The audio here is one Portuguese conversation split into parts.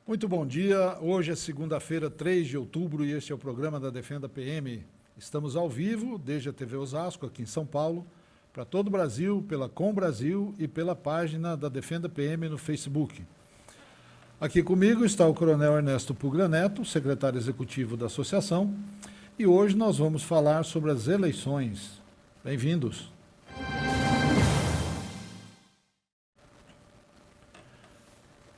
Muito bom dia, hoje é segunda-feira, 3 de outubro e este é o programa da Defenda PM. Estamos ao vivo, desde a TV Osasco, aqui em São Paulo, para todo o Brasil, pela Com Brasil e pela página da Defenda PM no Facebook. Aqui comigo está o Coronel Ernesto Pugra Neto, secretário executivo da associação, e hoje nós vamos falar sobre as eleições. Bem-vindos.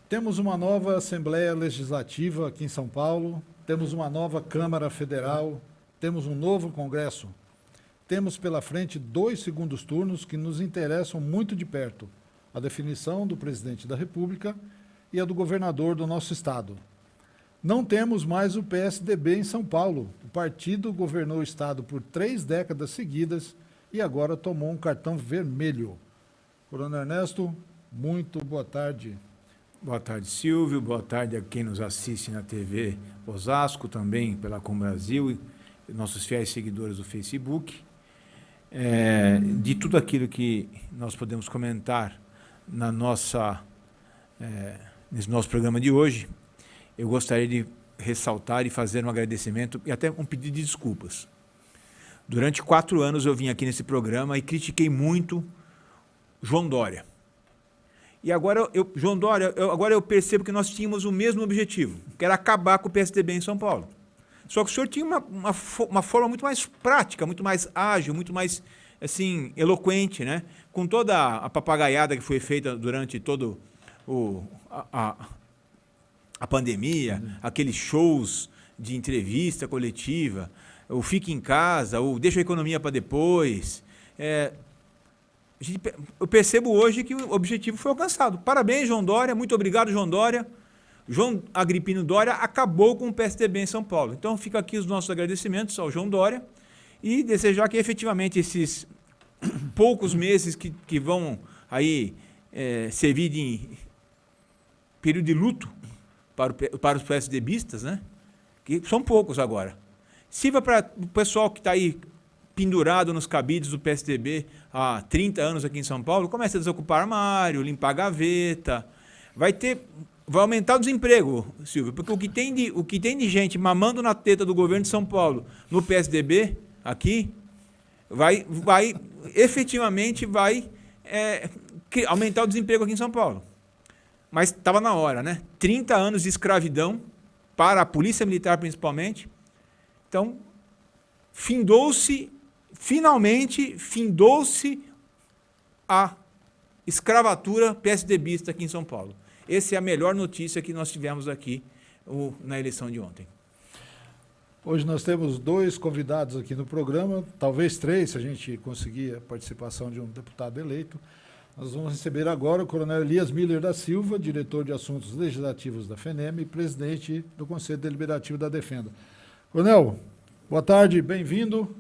Temos uma nova Assembleia Legislativa aqui em São Paulo, temos uma nova Câmara Federal, temos um novo Congresso. Temos pela frente 2 segundos turnos que nos interessam muito de perto, a definição do presidente da República e a do governador do nosso estado. Não temos mais o PSDB em São Paulo. O partido governou o estado por 3 décadas seguidas e agora tomou um cartão vermelho. Coronel Ernesto, muito boa tarde. Boa tarde, Silvio. Boa tarde a quem nos assiste na TV Osasco, também pela Com Brasil, e nossos fiéis seguidores do Facebook. De tudo aquilo que nós podemos comentar nesse nosso programa de hoje, eu gostaria de ressaltar e fazer um agradecimento e até um pedido de desculpas. Durante 4 anos eu vim aqui nesse programa e critiquei muito João Dória. E agora, João Dória, agora eu percebo que nós tínhamos o mesmo objetivo, que era acabar com o PSDB em São Paulo. Só que o senhor tinha uma forma muito mais prática, muito mais ágil, muito mais assim, eloquente, né? Com toda a papagaiada que foi feita durante todo a pandemia, aqueles shows de entrevista coletiva, o fique em casa, o deixa a economia para depois. Eu percebo hoje que o objetivo foi alcançado. Parabéns, João Dória. Muito obrigado, João Dória. João Agripino Dória acabou com o PSDB em São Paulo. Então, fica aqui os nossos agradecimentos ao João Dória e desejar que, efetivamente, esses poucos meses que vão aí servir de período de luto para os PSDBistas, né? Que são poucos agora. Sirva para o pessoal que está aí pendurado nos cabides do PSDB há 30 anos aqui em São Paulo, comece a desocupar armário, limpar gaveta, vai aumentar o desemprego, Silvio, porque o que tem de gente mamando na teta do governo de São Paulo no PSDB aqui, efetivamente vai aumentar o desemprego aqui em São Paulo. Mas estava na hora, né? 30 anos de escravidão para a polícia militar principalmente. Então, finalmente findou-se a escravatura PSDBista aqui em São Paulo. Essa é a melhor notícia que nós tivemos aqui na eleição de ontem. Hoje nós temos 2 convidados aqui no programa, talvez 3, se a gente conseguir a participação de um deputado eleito. Nós vamos receber agora o Coronel Elias Miller da Silva, diretor de Assuntos Legislativos da FENEM e presidente do Conselho Deliberativo da Defenda. Coronel, boa tarde, bem-vindo.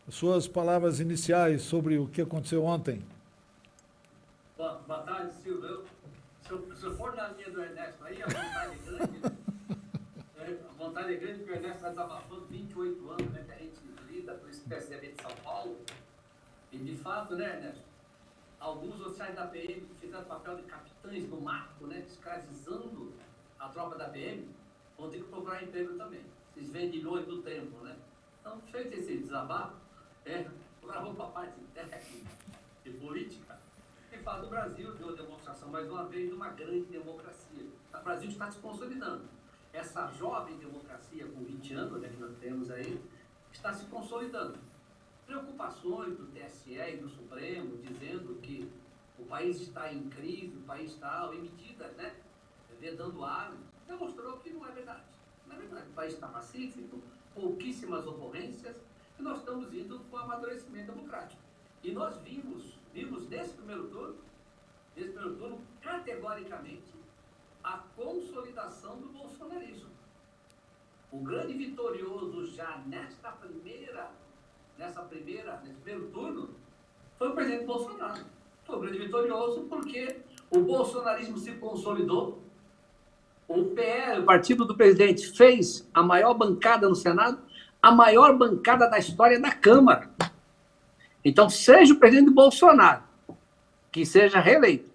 Suas palavras iniciais sobre o que aconteceu ontem. Boa tarde, Silvio. Se eu for na linha do Ernesto aí, a vontade é grande. A vontade é grande porque o Ernesto está desabafando 28 anos, né, que a gente lida com esse PSDB de São Paulo. E, de fato, né, Ernesto, alguns oficiais da PM fizeram papel de capitães do mato, né, escravizando a tropa da PM, vão ter que procurar emprego também. Esses vendilhões do tempo, né? Então, feito esse desabafo, agora vamos para a parte técnica e política. E fala do Brasil, deu a demonstração mais uma vez de uma grande democracia. O Brasil está se consolidando. Essa jovem democracia com 20 anos, né, que nós temos aí, está se consolidando. Preocupações do TSE e do Supremo, dizendo que o país está em crise, o país está em medidas, né, vedando armas, demonstrou que não é verdade. Não é verdade. O país está pacífico, pouquíssimas ocorrências, e nós estamos indo com o amadurecimento democrático. E nós vimos nesse primeiro turno, categoricamente, a consolidação do bolsonarismo. O grande vitorioso já nesse primeiro turno, foi o presidente Bolsonaro. Foi o grande vitorioso porque o bolsonarismo se consolidou. O PL, o partido do presidente, fez a maior bancada no Senado, a maior bancada da história da Câmara. Então, seja o presidente Bolsonaro, que seja reeleito,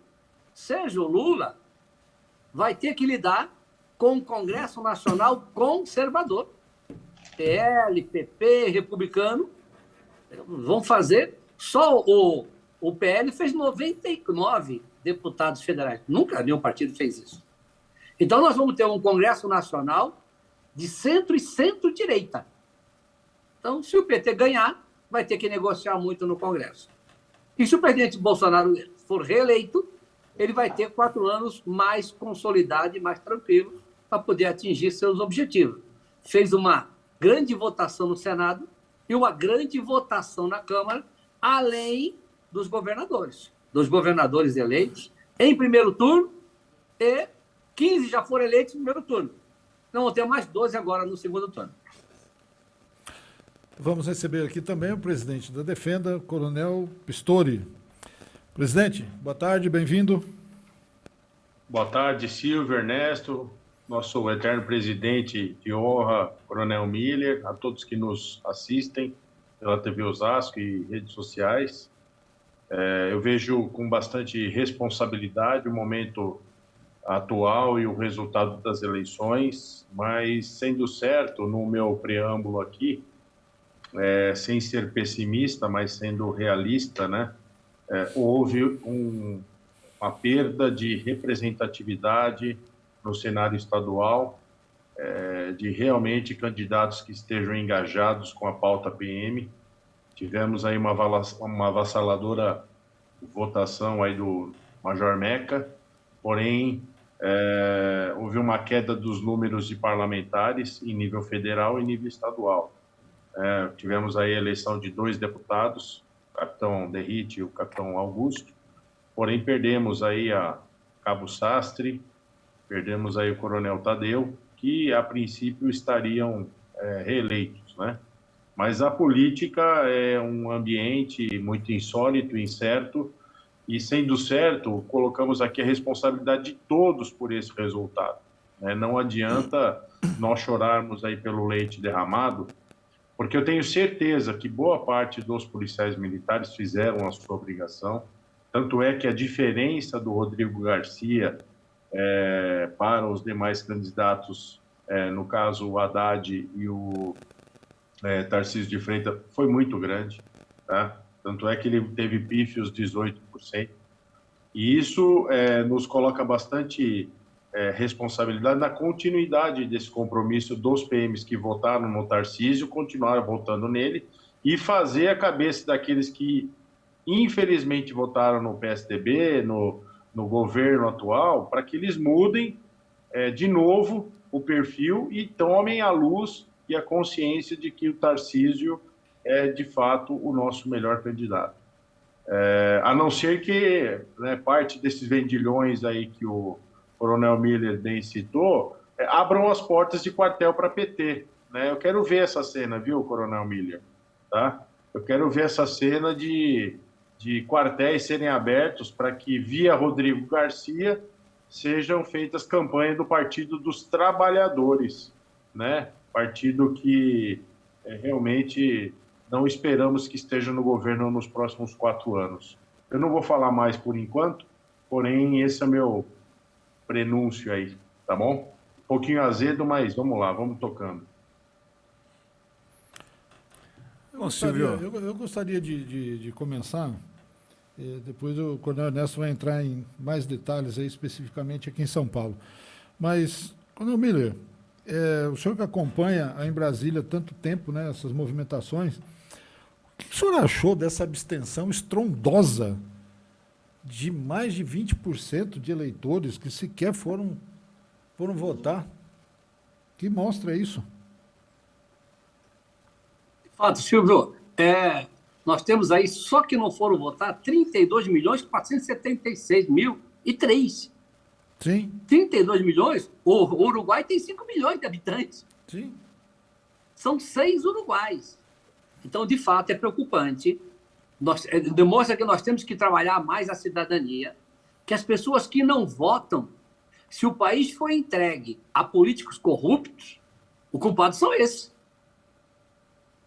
seja o Lula, vai ter que lidar com um Congresso Nacional conservador. PL, PP, republicano, vão fazer... Só o PL fez 99 deputados federais. Nunca nenhum partido fez isso. Então, nós vamos ter um Congresso Nacional de centro e centro-direita. Então, se o PT ganhar, vai ter que negociar muito no Congresso. E se o presidente Bolsonaro for reeleito, ele vai ter 4 anos mais consolidado e mais tranquilo para poder atingir seus objetivos. Fez uma grande votação no Senado e uma grande votação na Câmara, além dos governadores eleitos em primeiro turno e 15 já foram eleitos no primeiro turno. Então, vão ter mais 12 agora no segundo turno. Vamos receber aqui também o presidente da Defenda, Coronel Pistori. Presidente, boa tarde, bem-vindo. Boa tarde, Silvio, Ernesto, nosso eterno presidente de honra, Coronel Miller, a todos que nos assistem pela TV Osasco e redes sociais. Eu vejo com bastante responsabilidade o momento atual e o resultado das eleições, mas sendo certo, no meu preâmbulo aqui, sem ser pessimista, mas sendo realista, né, houve uma perda de representatividade no cenário estadual, de realmente candidatos que estejam engajados com a pauta PM. Tivemos aí uma avassaladora votação aí do Major Meca, porém, houve uma queda dos números de parlamentares em nível federal e nível estadual. Tivemos aí a eleição de 2 deputados, o capitão Derrite e o capitão Augusto, porém perdemos aí a Cabo Sastre, perdemos aí o coronel Tadeu, que a princípio estariam reeleitos, né? Mas a política é um ambiente muito insólito, incerto, e sendo certo, colocamos aqui a responsabilidade de todos por esse resultado, né? Não adianta nós chorarmos aí pelo leite derramado, porque eu tenho certeza que boa parte dos policiais militares fizeram a sua obrigação, tanto é que a diferença do Rodrigo Garcia para os demais candidatos, no caso o Haddad e o Tarcísio de Freitas, foi muito grande, tá? Tanto é que ele teve pífios 18%, e isso nos coloca bastante responsabilidade na continuidade desse compromisso dos PMs que votaram no Tarcísio, continuar votando nele, e fazer a cabeça daqueles que infelizmente votaram no PSDB, no governo atual, para que eles mudem de novo o perfil e tomem a luz e a consciência de que o Tarcísio é, de fato, o nosso melhor candidato. A não ser que, né, parte desses vendilhões aí que o Coronel Miller bem citou, abram as portas de quartel para PT, né? Eu quero ver essa cena, viu, Coronel Miller? Tá? Eu quero ver essa cena de quartéis serem abertos para que, via Rodrigo Garcia, sejam feitas campanhas do Partido dos Trabalhadores, né? Partido que realmente não esperamos que esteja no governo nos próximos 4 anos. Eu não vou falar mais por enquanto, porém esse é o meu prenúncio aí, tá bom? Um pouquinho azedo, mas vamos lá, vamos tocando. Eu gostaria de começar, depois o Coronel Ernesto vai entrar em mais detalhes aí, especificamente aqui em São Paulo. Mas, Coronel Miller, o senhor que acompanha aí em Brasília há tanto tempo, né, essas movimentações, o que o senhor achou dessa abstenção estrondosa de mais de 20% de eleitores que sequer foram votar? Que mostra isso? De fato, Silvio, nós temos aí, só que não foram votar, 32.476.003. Sim. 32 milhões? O Uruguai tem 5 milhões de habitantes. Sim. São 6 uruguais. Então, de fato, é preocupante. Demonstra que nós temos que trabalhar mais a cidadania, que as pessoas que não votam, se o país for entregue a políticos corruptos, os culpados são esses.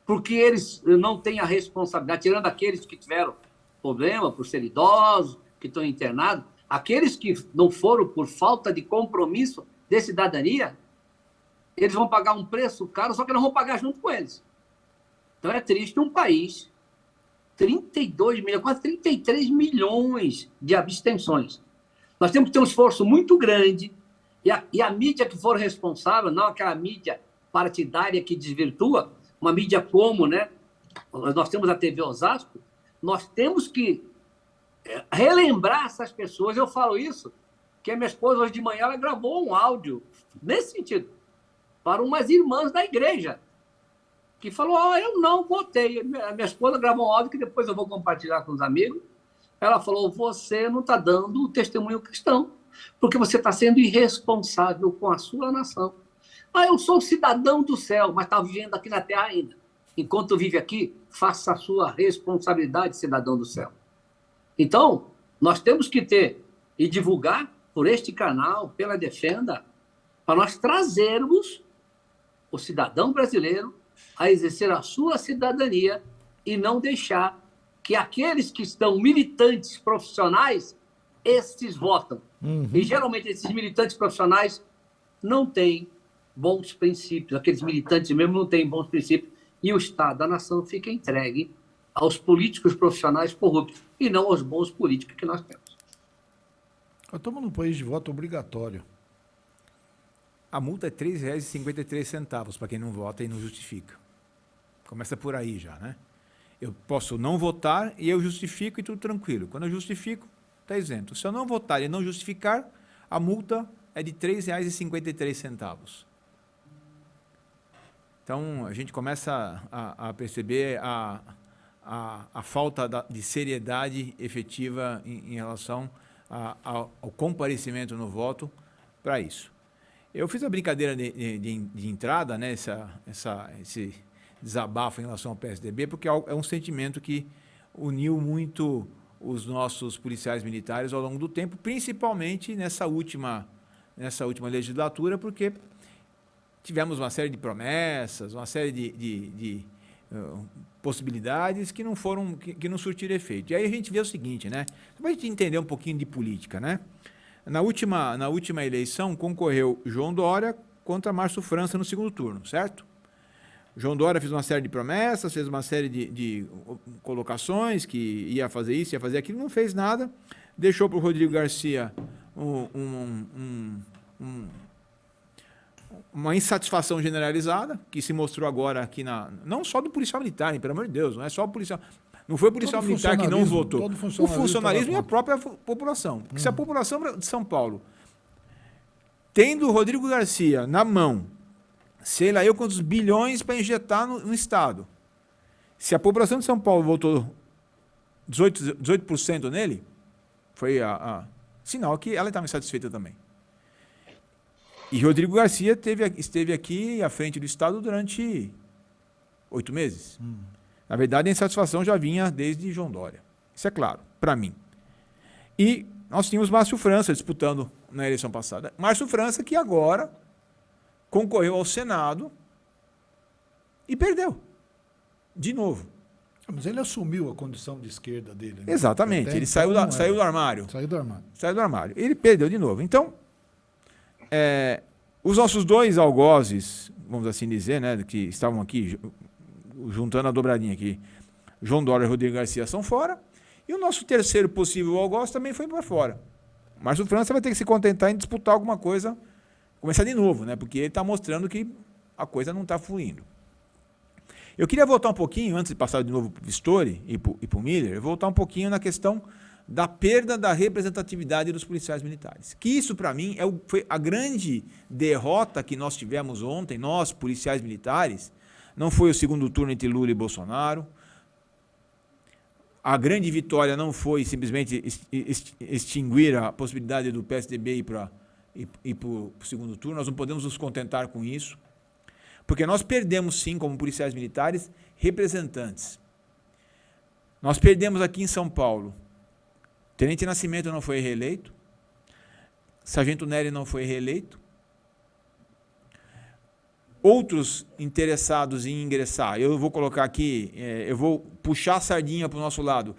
Porque eles não têm a responsabilidade, tirando aqueles que tiveram problema por ser idosos, que estão internados, aqueles que não foram por falta de compromisso de cidadania, eles vão pagar um preço caro, só que nós vamos pagar junto com eles. Então é triste um país, 32 milhões, quase 33 milhões de abstenções. Nós temos que ter um esforço muito grande, e a mídia que for responsável, não aquela mídia partidária que desvirtua, uma mídia como, né? Nós temos a TV Osasco, nós temos que relembrar essas pessoas. Eu falo isso, que a minha esposa hoje de manhã ela gravou um áudio nesse sentido, para umas irmãs da igreja, que falou, eu não votei. A minha esposa gravou um áudio que depois eu vou compartilhar com os amigos. Ela falou, você não está dando o testemunho cristão, porque você está sendo irresponsável com a sua nação. Eu sou cidadão do céu, mas está vivendo aqui na terra ainda. Enquanto vive aqui, faça a sua responsabilidade, cidadão do céu. Então, nós temos que ter e divulgar por este canal, pela Defenda, para nós trazermos o cidadão brasileiro a exercer a sua cidadania e não deixar que aqueles que estão militantes profissionais, esses votam. E, geralmente, esses militantes profissionais não têm bons princípios. Aqueles militantes mesmo não têm bons princípios. E o Estado, a nação, fica entregue aos políticos profissionais corruptos e não aos bons políticos que nós temos. Nós estamos num país de voto obrigatório. A multa é R$ 3,53 para quem não vota e não justifica. Começa por aí já, né? Eu posso não votar e eu justifico e tudo tranquilo. Quando eu justifico, está isento. Se eu não votar e não justificar, a multa é de R$ 3,53. Então, a gente começa a perceber a falta de seriedade efetiva em relação ao comparecimento no voto para isso. Eu fiz a brincadeira de entrada, né, esse desabafo em relação ao PSDB, porque é um sentimento que uniu muito os nossos policiais militares ao longo do tempo, principalmente nessa última legislatura, porque tivemos uma série de promessas, uma série de possibilidades que não surtiram efeito. E aí a gente vê o seguinte, né? Para a gente entender um pouquinho de política, né? Na última eleição concorreu João Dória contra Márcio França no segundo turno, certo? João Dória fez uma série de promessas, fez uma série de colocações, que ia fazer isso, ia fazer aquilo, não fez nada, deixou para o Rodrigo Garcia uma insatisfação generalizada, que se mostrou agora aqui não só do policial militar, hein, pelo amor de Deus, não é só o policial. Não foi o policial militar que não votou. O funcionalismo e a própria população. Porque se a população de São Paulo, tendo o Rodrigo Garcia na mão, sei lá eu quantos bilhões para injetar no Estado, se a população de São Paulo votou 18% nele, foi sinal que ela estava insatisfeita também. E Rodrigo Garcia esteve aqui à frente do Estado durante 8 meses. Na verdade, a insatisfação já vinha desde João Dória. Isso é claro, para mim. E nós tínhamos Márcio França disputando na eleição passada. Márcio França, que agora concorreu ao Senado e perdeu. De novo. Mas ele assumiu a condição de esquerda dele. Né? Exatamente. Ele saiu do armário. Saiu do armário. Saiu do armário. Ele perdeu de novo. Então, os nossos dois algozes, vamos assim dizer, né, que estavam aqui, juntando a dobradinha aqui, João Dória e Rodrigo Garcia são fora, e o nosso terceiro possível algoz também foi para fora. Márcio França vai ter que se contentar em disputar alguma coisa, começar de novo, né, porque ele está mostrando que a coisa não está fluindo. Eu queria voltar um pouquinho, antes de passar de novo para o Pistori e para o Miller, voltar um pouquinho na questão da perda da representatividade dos policiais militares. Que isso, para mim, foi a grande derrota que nós tivemos ontem, nós, policiais militares. Não foi o segundo turno entre Lula e Bolsonaro. A grande vitória não foi simplesmente extinguir a possibilidade do PSDB ir para o segundo turno. Nós não podemos nos contentar com isso. Porque nós perdemos, sim, como policiais militares, representantes. Nós perdemos aqui em São Paulo. Tenente Nascimento não foi reeleito. Sargento Nery não foi reeleito. Outros interessados em ingressar, eu vou colocar aqui, eu vou puxar a sardinha para o nosso lado,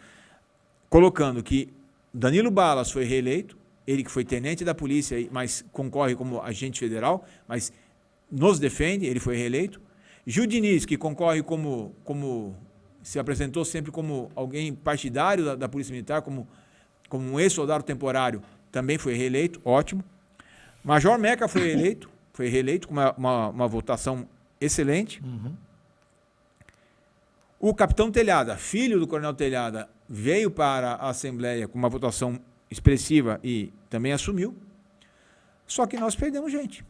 colocando que Danilo Balas foi reeleito, ele que foi tenente da polícia, mas concorre como agente federal, mas nos defende, ele foi reeleito. Gil Diniz, que concorre se apresentou sempre como alguém partidário da Polícia Militar, como um ex-soldado temporário, também foi reeleito, ótimo. Major Meca foi reeleito com uma votação excelente. O capitão Telhada, filho do coronel Telhada, veio para a Assembleia com uma votação expressiva e também assumiu. Só que nós perdemos gente.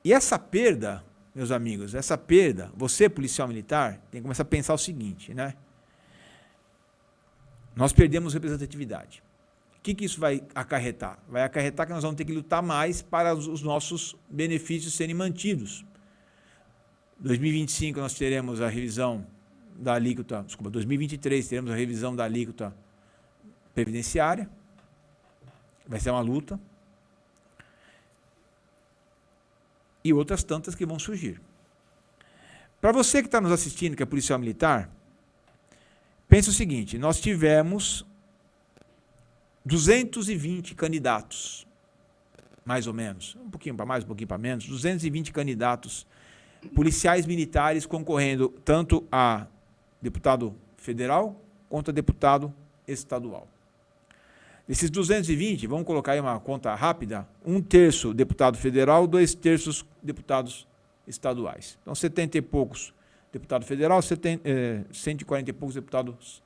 E essa perda, meus amigos, você, policial militar, tem que começar a pensar o seguinte, né? Nós perdemos representatividade. O que isso vai acarretar? Vai acarretar que nós vamos ter que lutar mais para os nossos benefícios serem mantidos. 2025 nós teremos a revisão da alíquota, 2023 teremos a revisão da alíquota previdenciária. Vai ser uma luta. E outras tantas que vão surgir. Para você que está nos assistindo, que é policial militar, pense o seguinte, nós tivemos 220 candidatos, mais ou menos, um pouquinho para mais, um pouquinho para menos, 220 candidatos policiais militares concorrendo tanto a deputado federal quanto a deputado estadual. Desses 220, vamos colocar aí uma conta rápida, 1/3 deputado federal, 2/3 deputados estaduais. Então, 70 e poucos deputado federal, 140 e poucos deputados,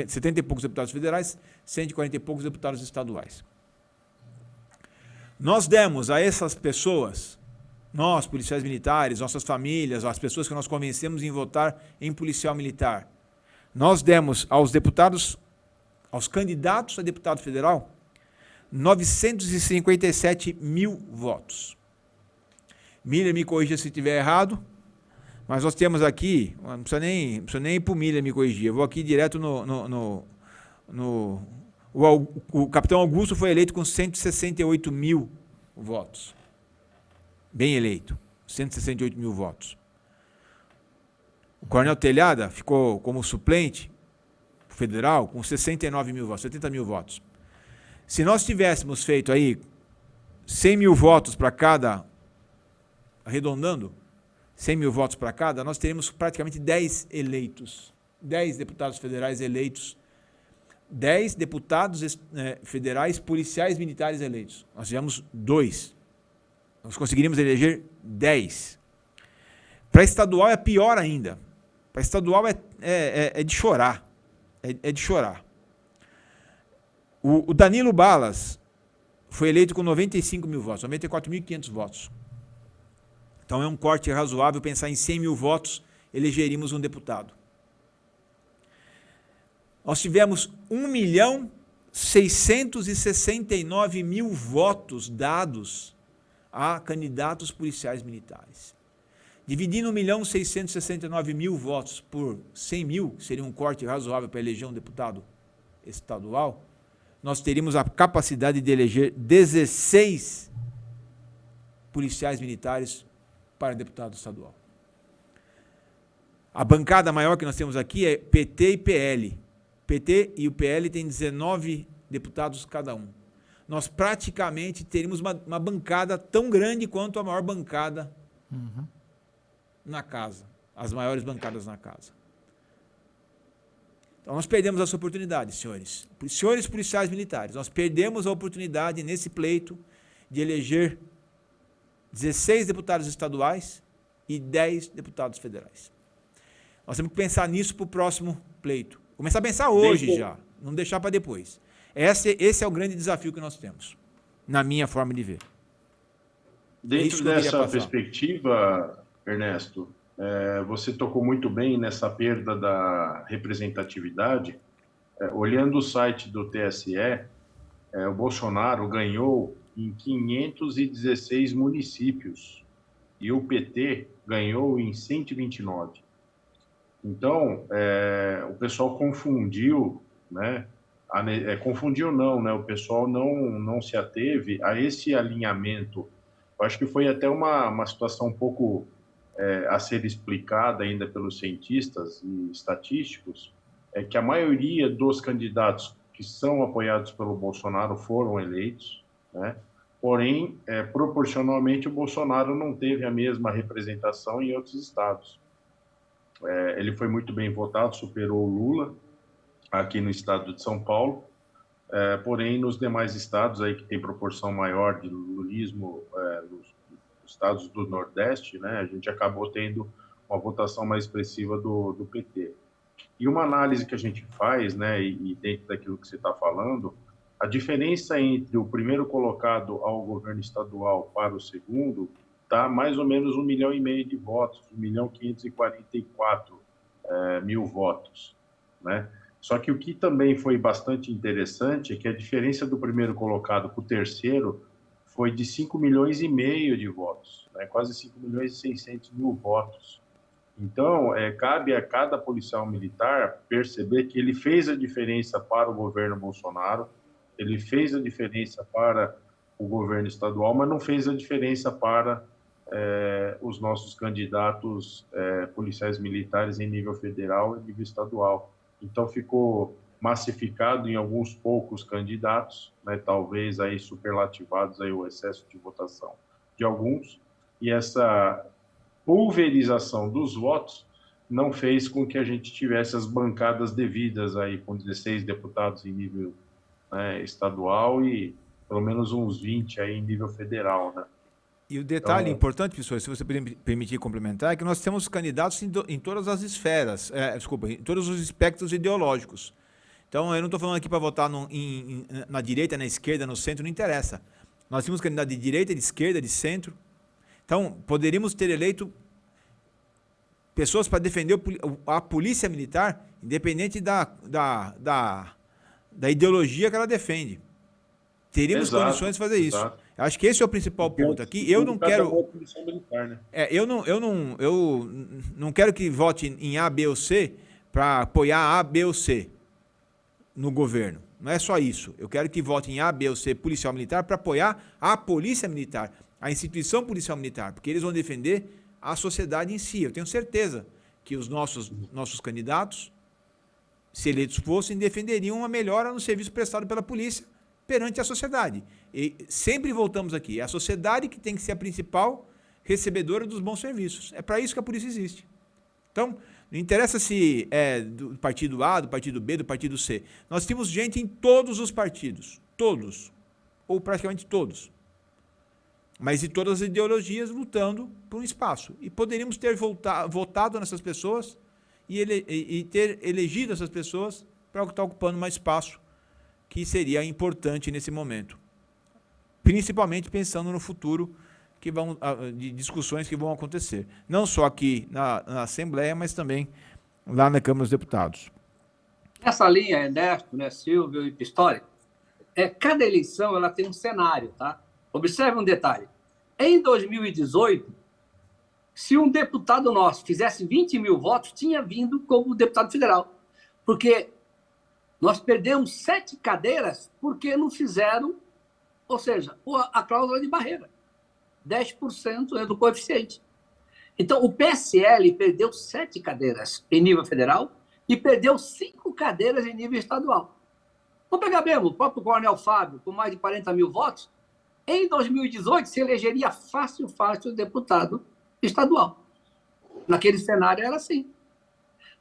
70 e poucos deputados federais, 140 e poucos deputados estaduais. Nós demos a essas pessoas, nós, policiais militares, nossas famílias, as pessoas que nós convencemos em votar em policial militar, nós demos aos deputados, aos candidatos a deputado federal, 957 mil votos. Miller me corrija se estiver errado, mas nós temos aqui, não precisa nem ir para o Miller me corrigir, eu vou aqui direto o capitão Augusto foi eleito com 168 mil votos. Bem eleito, 168 mil votos. O coronel Telhada ficou como suplente federal com 69 mil votos, 70 mil votos. Se nós tivéssemos feito aí 100 mil votos para cada, arredondando, 100 mil votos para cada, nós teríamos praticamente 10 eleitos, 10 deputados federais eleitos, 10 deputados federais policiais militares eleitos. Nós tivemos 2. Nós conseguiríamos eleger 10. Para estadual é pior ainda. Para estadual é de chorar. É de chorar. O Danilo Balas foi eleito com 95 mil votos, 94.500 votos. Então é um corte razoável pensar em 100 mil votos, elegeríamos um deputado. Nós tivemos 1.669.000 votos dados a candidatos policiais militares. Dividindo 1.669.000 votos por 100 mil, que seria um corte razoável para eleger um deputado estadual, nós teríamos a capacidade de eleger 16 policiais militares para deputado estadual. A bancada maior que nós temos aqui é PT e PL. PT e o PL têm 19 deputados cada um. Nós praticamente teríamos uma bancada tão grande quanto a maior bancada na casa, as maiores bancadas na casa. Então, nós perdemos essa oportunidade, senhores. Senhores policiais militares, nós perdemos a oportunidade nesse pleito de eleger 16 deputados estaduais e 10 deputados federais. Nós temos que pensar nisso para o próximo pleito. Começar a pensar hoje já, não deixar para depois. Esse é o grande desafio que nós temos, na minha forma de ver. Dentro dessa perspectiva, Ernesto, você tocou muito bem nessa perda da representatividade. Olhando o site do TSE, o Bolsonaro ganhou em 516 municípios e o PT ganhou em 129. Então, o pessoal confundiu, né? Confundiu não, né? O pessoal não se ateve a esse alinhamento. Eu acho que foi até uma situação um pouco a ser explicada ainda pelos cientistas e estatísticos, que a maioria dos candidatos que são apoiados pelo Bolsonaro foram eleitos, né? Porém, proporcionalmente, o Bolsonaro não teve a mesma representação em outros estados. Ele foi muito bem votado, superou o Lula aqui no estado de São Paulo, porém, nos demais estados aí que tem proporção maior de lulismo, nos estados do Nordeste, né, a gente acabou tendo uma votação mais expressiva do PT. E uma análise que a gente faz, né, e dentro daquilo que você está falando, a diferença entre o primeiro colocado ao governo estadual para o segundo está mais ou menos 1,5 milhão de votos, 1.544.000 votos, né? Só que o que também foi bastante interessante é que a diferença do primeiro colocado para o terceiro foi de 5,5 milhões de votos, né? Quase 5.600.000 votos. Então, cabe a cada policial militar perceber que ele fez a diferença para o governo Bolsonaro, ele fez a diferença para o governo estadual, mas não fez a diferença para os nossos candidatos policiais militares em nível federal e nível estadual. Então, ficou massificado em alguns poucos candidatos, né, talvez aí superlativados aí o excesso de votação de alguns, e essa pulverização dos votos não fez com que a gente tivesse as bancadas devidas aí, com 16 deputados em nível estadual e pelo menos uns 20 aí em nível federal, né? E o detalhe importante, pessoal, se você permitir complementar, é que nós temos candidatos em todas as esferas, em todos os espectros ideológicos. Então, eu não estou falando aqui para votar na direita, na esquerda, no centro, não interessa. Nós temos candidato de direita, de esquerda, de centro. Então, poderíamos ter eleito pessoas para defender a polícia militar, independente da ideologia que ela defende. Teríamos condições de fazer isso. Acho que esse é o principal ponto aqui. Eu não quero... Eu não quero que vote em A, B ou C para apoiar A, B ou C no governo. Não é só isso. Eu quero que vote em A, B ou C policial militar para apoiar a polícia militar, a instituição policial militar, porque eles vão defender a sociedade em si. Eu tenho certeza que os nossos candidatos, se eleitos fossem, defenderiam uma melhora no serviço prestado pela polícia perante a sociedade. E sempre voltamos aqui. É a sociedade que tem que ser a principal recebedora dos bons serviços. É para isso que a polícia existe. Então, não interessa se é do partido A, do partido B, do partido C. Nós temos gente em todos os partidos. Todos. Ou praticamente todos. Mas de todas as ideologias lutando por um espaço. E poderíamos ter votado nessas pessoas e ter elegido essas pessoas para estar ocupando mais espaço, que seria importante nesse momento. Principalmente pensando no futuro de discussões que vão acontecer. Não só aqui na Assembleia, mas também lá na Câmara dos Deputados. Essa linha, Ernesto, né, Silvio e Pistori, cada eleição ela tem um cenário, tá? Observe um detalhe. Em 2018, se um deputado nosso fizesse 20.000 votos, tinha vindo como deputado federal. Porque nós perdemos 7 cadeiras porque não fizeram, ou seja, a cláusula de barreira. 10% do coeficiente. Então, o PSL perdeu 7 cadeiras em nível federal e perdeu 5 cadeiras em nível estadual. Vamos pegar mesmo, o próprio Coronel Fábio, com mais de 40.000 votos, em 2018 se elegeria fácil deputado estadual. Naquele cenário era assim.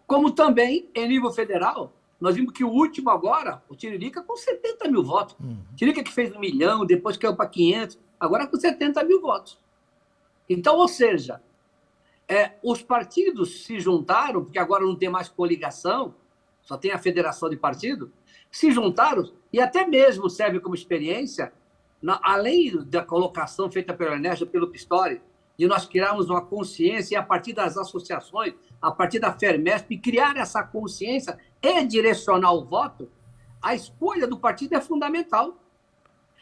Como também, em nível federal, nós vimos que o último agora, o Tiririca, com 70.000 votos. Tiririca que fez 1 milhão, depois caiu para 500, agora com 70.000 votos. Então, ou seja, os partidos se juntaram, porque agora não tem mais coligação, só tem a federação de partido, se juntaram e até mesmo serve como experiência, além da colocação feita pelo Ernesto e pelo Pistori, de nós criarmos uma consciência e a partir das associações, a partir da FERMESP, criar essa consciência e direcionar o voto, a escolha do partido é fundamental.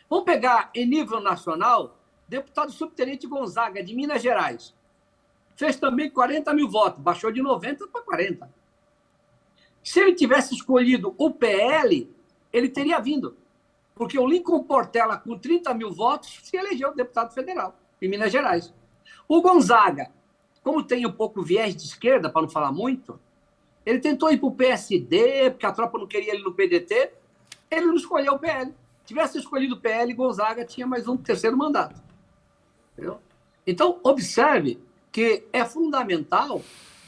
Vamos pegar, em nível nacional, deputado subtenente Gonzaga, de Minas Gerais. Fez também 40.000 votos, baixou de 90 para 40. Se ele tivesse escolhido o PL, ele teria vindo. Porque o Lincoln Portela, com 30.000 votos, se elegeu deputado federal, em Minas Gerais. O Gonzaga, como tem um pouco viés de esquerda, para não falar muito, ele tentou ir para o PSD, porque a tropa não queria ele no PDT, Ele não escolheu o PL. Tivesse escolhido o PL, Gonzaga tinha mais um terceiro mandato. Entendeu? Então, observe que é fundamental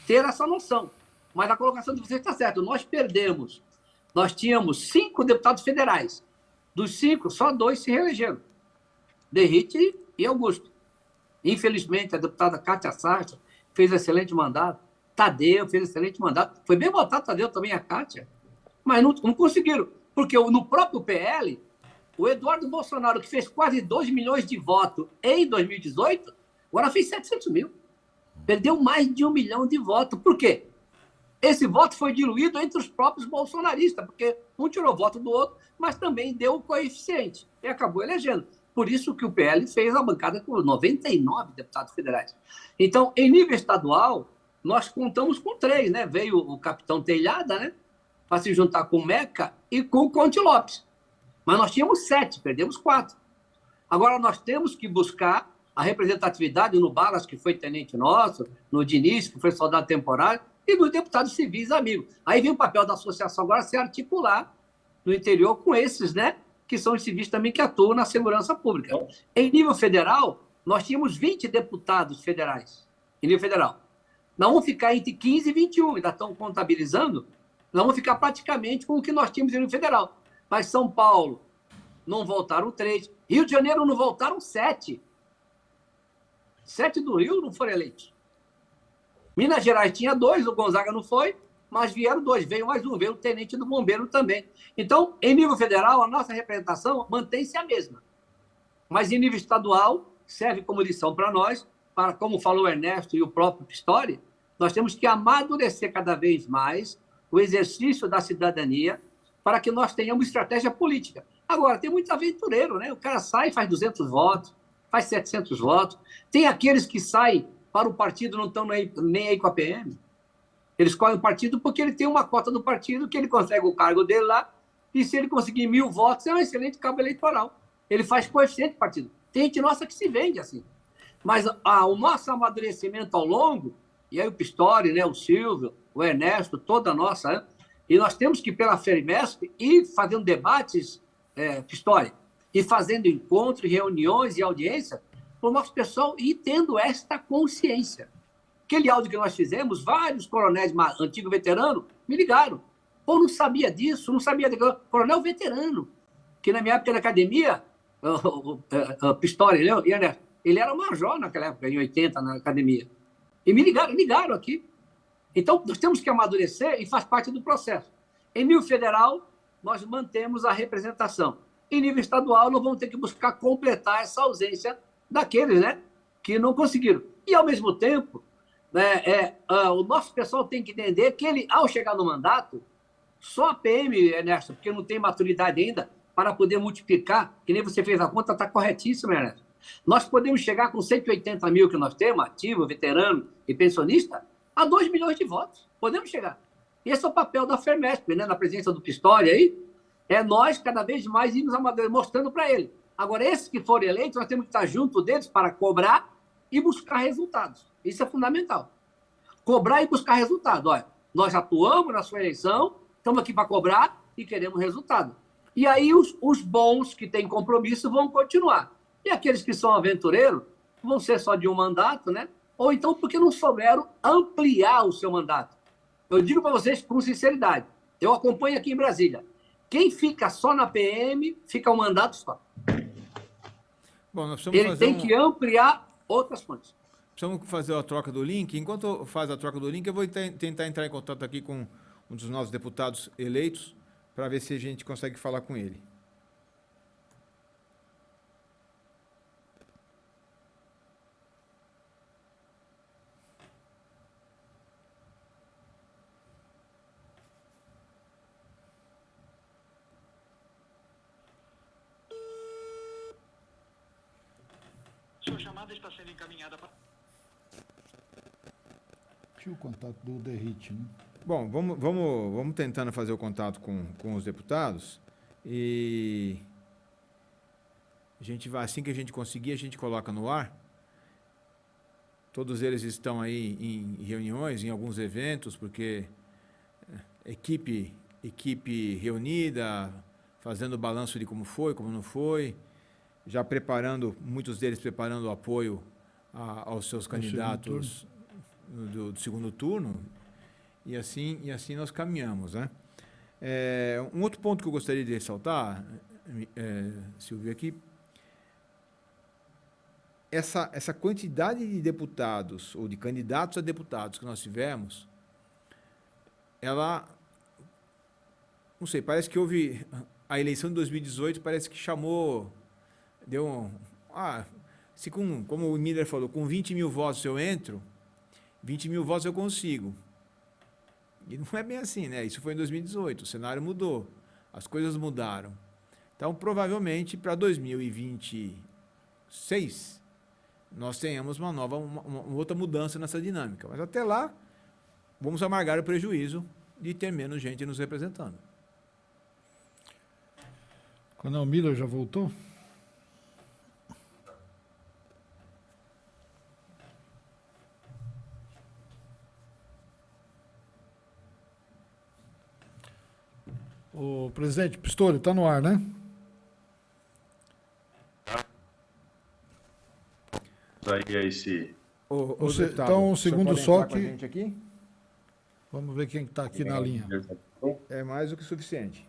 ter essa noção. Mas a colocação de vocês está certa. Nós tínhamos 5 deputados federais. Dos 5, só 2 se reelegeram. Derrite e Augusto. Infelizmente, a deputada Cátia Sartre fez excelente mandato. Tadeu fez excelente mandato. Foi bem votado Tadeu também, a Cátia. Mas não conseguiram. Porque no próprio PL, o Eduardo Bolsonaro, que fez quase 2 milhões de votos em 2018, agora fez 700 mil. Perdeu mais de 1 milhão de votos. Por quê? Esse voto foi diluído entre os próprios bolsonaristas, porque um tirou voto do outro, mas também deu o coeficiente e acabou elegendo. Por isso que o PL fez a bancada com 99 deputados federais. Então, em nível estadual, nós contamos com 3, né? Veio o capitão Telhada, né? Para se juntar com o Meca e com o Conte Lopes. Mas nós tínhamos 7, perdemos 4. Agora, nós temos que buscar a representatividade no Balas, que foi tenente nosso, no Diniz, que foi soldado temporário, e nos deputados civis amigos. Aí vem o papel da associação agora se articular no interior com esses, né? Que são os civis também que atuam na segurança pública. Em nível federal, nós tínhamos 20 deputados federais, em nível federal. Nós vamos ficar entre 15 e 21, ainda estão contabilizando, nós vamos ficar praticamente com o que nós tínhamos em nível federal. Mas São Paulo não voltaram 3, Rio de Janeiro não voltaram 7. 7 do Rio não foram eleitos. Minas Gerais tinha 2, o Gonzaga não foi, mas vieram 2, veio mais um, veio o tenente do bombeiro também. Então, em nível federal, a nossa representação mantém-se a mesma. Mas em nível estadual, serve como lição para nós, para, como falou o Ernesto e o próprio Pistori, nós temos que amadurecer cada vez mais o exercício da cidadania para que nós tenhamos estratégia política. Agora, tem muito aventureiro, né? O cara sai, faz 200 votos, faz 700 votos. Tem aqueles que saem para o partido, não estão nem aí com a PM. Eles escolhem o partido porque ele tem uma cota do partido, que ele consegue o cargo dele lá, e se ele conseguir 1.000 votos, é um excelente cabo eleitoral. Ele faz coeficiente de partido. Tem gente nossa que se vende assim. Mas o nosso amadurecimento ao longo, e aí o Pistori, né, o Silvio, o Ernesto, toda a nossa, né? E nós temos que, pela FERMESP, ir fazendo debates, Pistori, e fazendo encontros, reuniões e audiência, para o nosso pessoal ir tendo esta consciência. Aquele áudio que nós fizemos, vários coronéis antigos veteranos me ligaram. Pô, não sabia disso, não sabia daquilo. Coronel veterano, que na minha época na academia, Pistori, ele era major naquela época, em 80, na academia. E me ligaram aqui. Então, nós temos que amadurecer e faz parte do processo. Em nível federal, nós mantemos a representação. Em nível estadual, nós vamos ter que buscar completar essa ausência daqueles, né, que não conseguiram. E, ao mesmo tempo, né, o nosso pessoal tem que entender que ele, ao chegar no mandato, só a PM, Ernesto, porque não tem maturidade ainda, para poder multiplicar, que nem você fez a conta, está corretíssimo, Ernesto. Nós podemos chegar com 180 mil que nós temos, ativo, veterano e pensionista, a 2 milhões de votos. Podemos chegar. Esse é o papel da FERMESP, né, na presença do Pistori aí, é nós cada vez mais irmos mostrando para ele. Agora, esses que forem eleitos, nós temos que estar junto deles para cobrar e buscar resultados. Isso é fundamental. Cobrar e buscar resultado. Olha, nós atuamos na sua eleição, estamos aqui para cobrar e queremos resultado. E aí os bons que têm compromisso vão continuar. E aqueles que são aventureiros vão ser só de um mandato, né? Ou então porque não souberam ampliar o seu mandato. Eu digo para vocês com sinceridade, eu acompanho aqui em Brasília. Quem fica só na PM, fica um mandato só. Bom, nós precisamos Ele tem que ampliar outras fontes. Precisamos fazer a troca do link. Enquanto faz a troca do link, eu vou tentar entrar em contato aqui com um dos nossos deputados eleitos para ver se a gente consegue falar com ele. Sua chamada está sendo encaminhada para... Tinha o contato do Derrite, né? Bom, vamos tentando fazer o contato com os deputados e a gente vai, assim que a gente conseguir, a gente coloca no ar. Todos eles estão aí em reuniões, em alguns eventos, porque equipe reunida, fazendo o balanço de como foi, como não foi, já preparando, muitos deles preparando o apoio aos seus candidatos do segundo turno, e assim nós caminhamos, né? Um outro ponto que eu gostaria de ressaltar, Silvio, aqui, essa quantidade de deputados ou de candidatos a deputados que nós tivemos, ela, não sei, parece que houve a eleição de 2018, parece que chamou, se como o Miller falou, com 20 mil votos eu entro, 20 mil votos eu consigo. E não é bem assim, né? Isso foi em 2018, o cenário mudou, as coisas mudaram. Então, provavelmente, para 2026, nós tenhamos uma outra mudança nessa dinâmica. Mas até lá, vamos amargar o prejuízo de ter menos gente nos representando. Coronel Miller já voltou? O presidente Pistori, está no ar, né? Aí é esse. Então, um segundo só que... Aqui? Vamos ver quem está aqui na linha. É mais do que suficiente.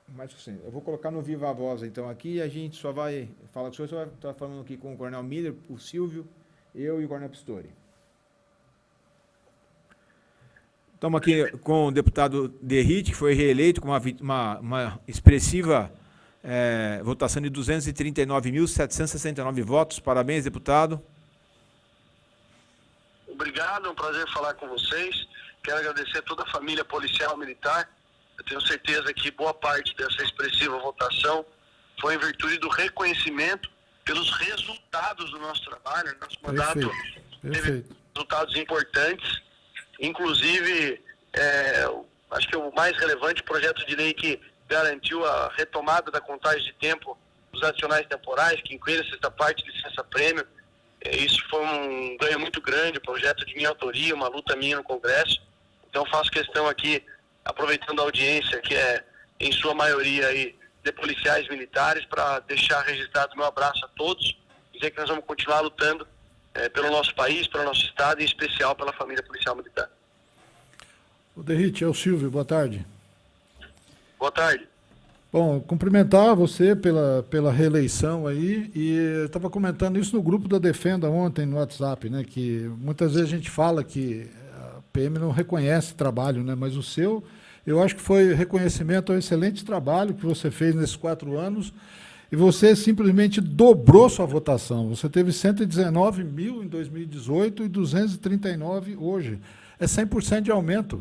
Mais do que suficiente. Eu vou colocar no Viva Voz, então, aqui, e a gente só vai falar com o senhor, você vai estar falando aqui com o Coronel Miller, o Silvio, eu e o Coronel Pistori. Estamos aqui com o deputado Derrite, que foi reeleito com uma expressiva votação de 239.769 votos. Parabéns, deputado. Obrigado, é um prazer falar com vocês. Quero agradecer a toda a família policial militar. Eu tenho certeza que boa parte dessa expressiva votação foi em virtude do reconhecimento pelos resultados do nosso trabalho. Nosso mandato teve resultados importantes. Inclusive, acho que o mais relevante, o projeto de lei que garantiu a retomada da contagem de tempo dos adicionais temporais, que inclui a sexta parte de licença-prêmio. Isso foi um ganho muito grande, um projeto de minha autoria, uma luta minha no Congresso. Então, faço questão aqui, aproveitando a audiência, que é, em sua maioria, aí, de policiais militares, para deixar registrado meu abraço a todos, dizer que nós vamos continuar lutando pelo nosso país, pelo nosso Estado, e em especial pela família policial militar. O Derrite, é o Silvio, boa tarde. Boa tarde. Bom, cumprimentar você pela reeleição aí, e eu estava comentando isso no grupo da Defenda ontem no WhatsApp, né, que muitas vezes a gente fala que a PM não reconhece trabalho, né, mas o seu, eu acho que foi reconhecimento ao excelente trabalho que você fez nesses 4 anos, e você simplesmente dobrou sua votação. Você teve 119 mil em 2018 e 239 hoje. É 100% de aumento.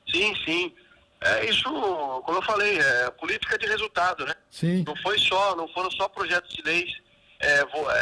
Sim, sim. Isso, como eu falei, é política de resultado, né? Sim. Não foram só projetos de leis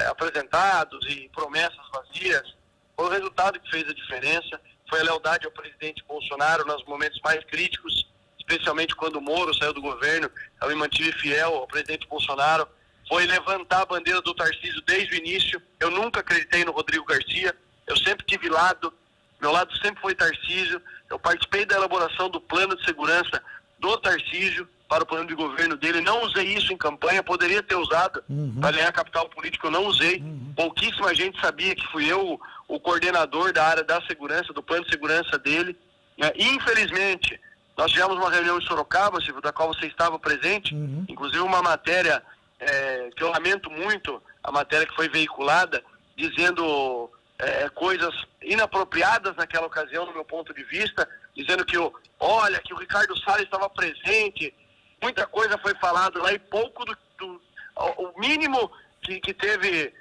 apresentados e promessas vazias. Foi o resultado que fez a diferença. Foi a lealdade ao presidente Bolsonaro nos momentos mais críticos, especialmente quando o Moro saiu do governo. Eu me mantive fiel ao presidente Bolsonaro. Foi levantar a bandeira do Tarcísio desde o início. Eu nunca acreditei no Rodrigo Garcia. Eu sempre tive lado. Meu lado sempre foi Tarcísio. Eu participei da elaboração do plano de segurança do Tarcísio para o plano de governo dele. Não usei isso em campanha, poderia ter usado para ganhar capital político, eu não usei. Pouquíssima gente sabia que fui eu o coordenador da área da segurança, do plano de segurança dele. Infelizmente, nós tivemos uma reunião em Sorocaba, Silvio, da qual você estava presente, inclusive uma matéria que eu lamento muito, a matéria que foi veiculada, dizendo coisas inapropriadas naquela ocasião, no meu ponto de vista, dizendo que o Ricardo Salles estava presente, muita coisa foi falada lá e pouco o mínimo que teve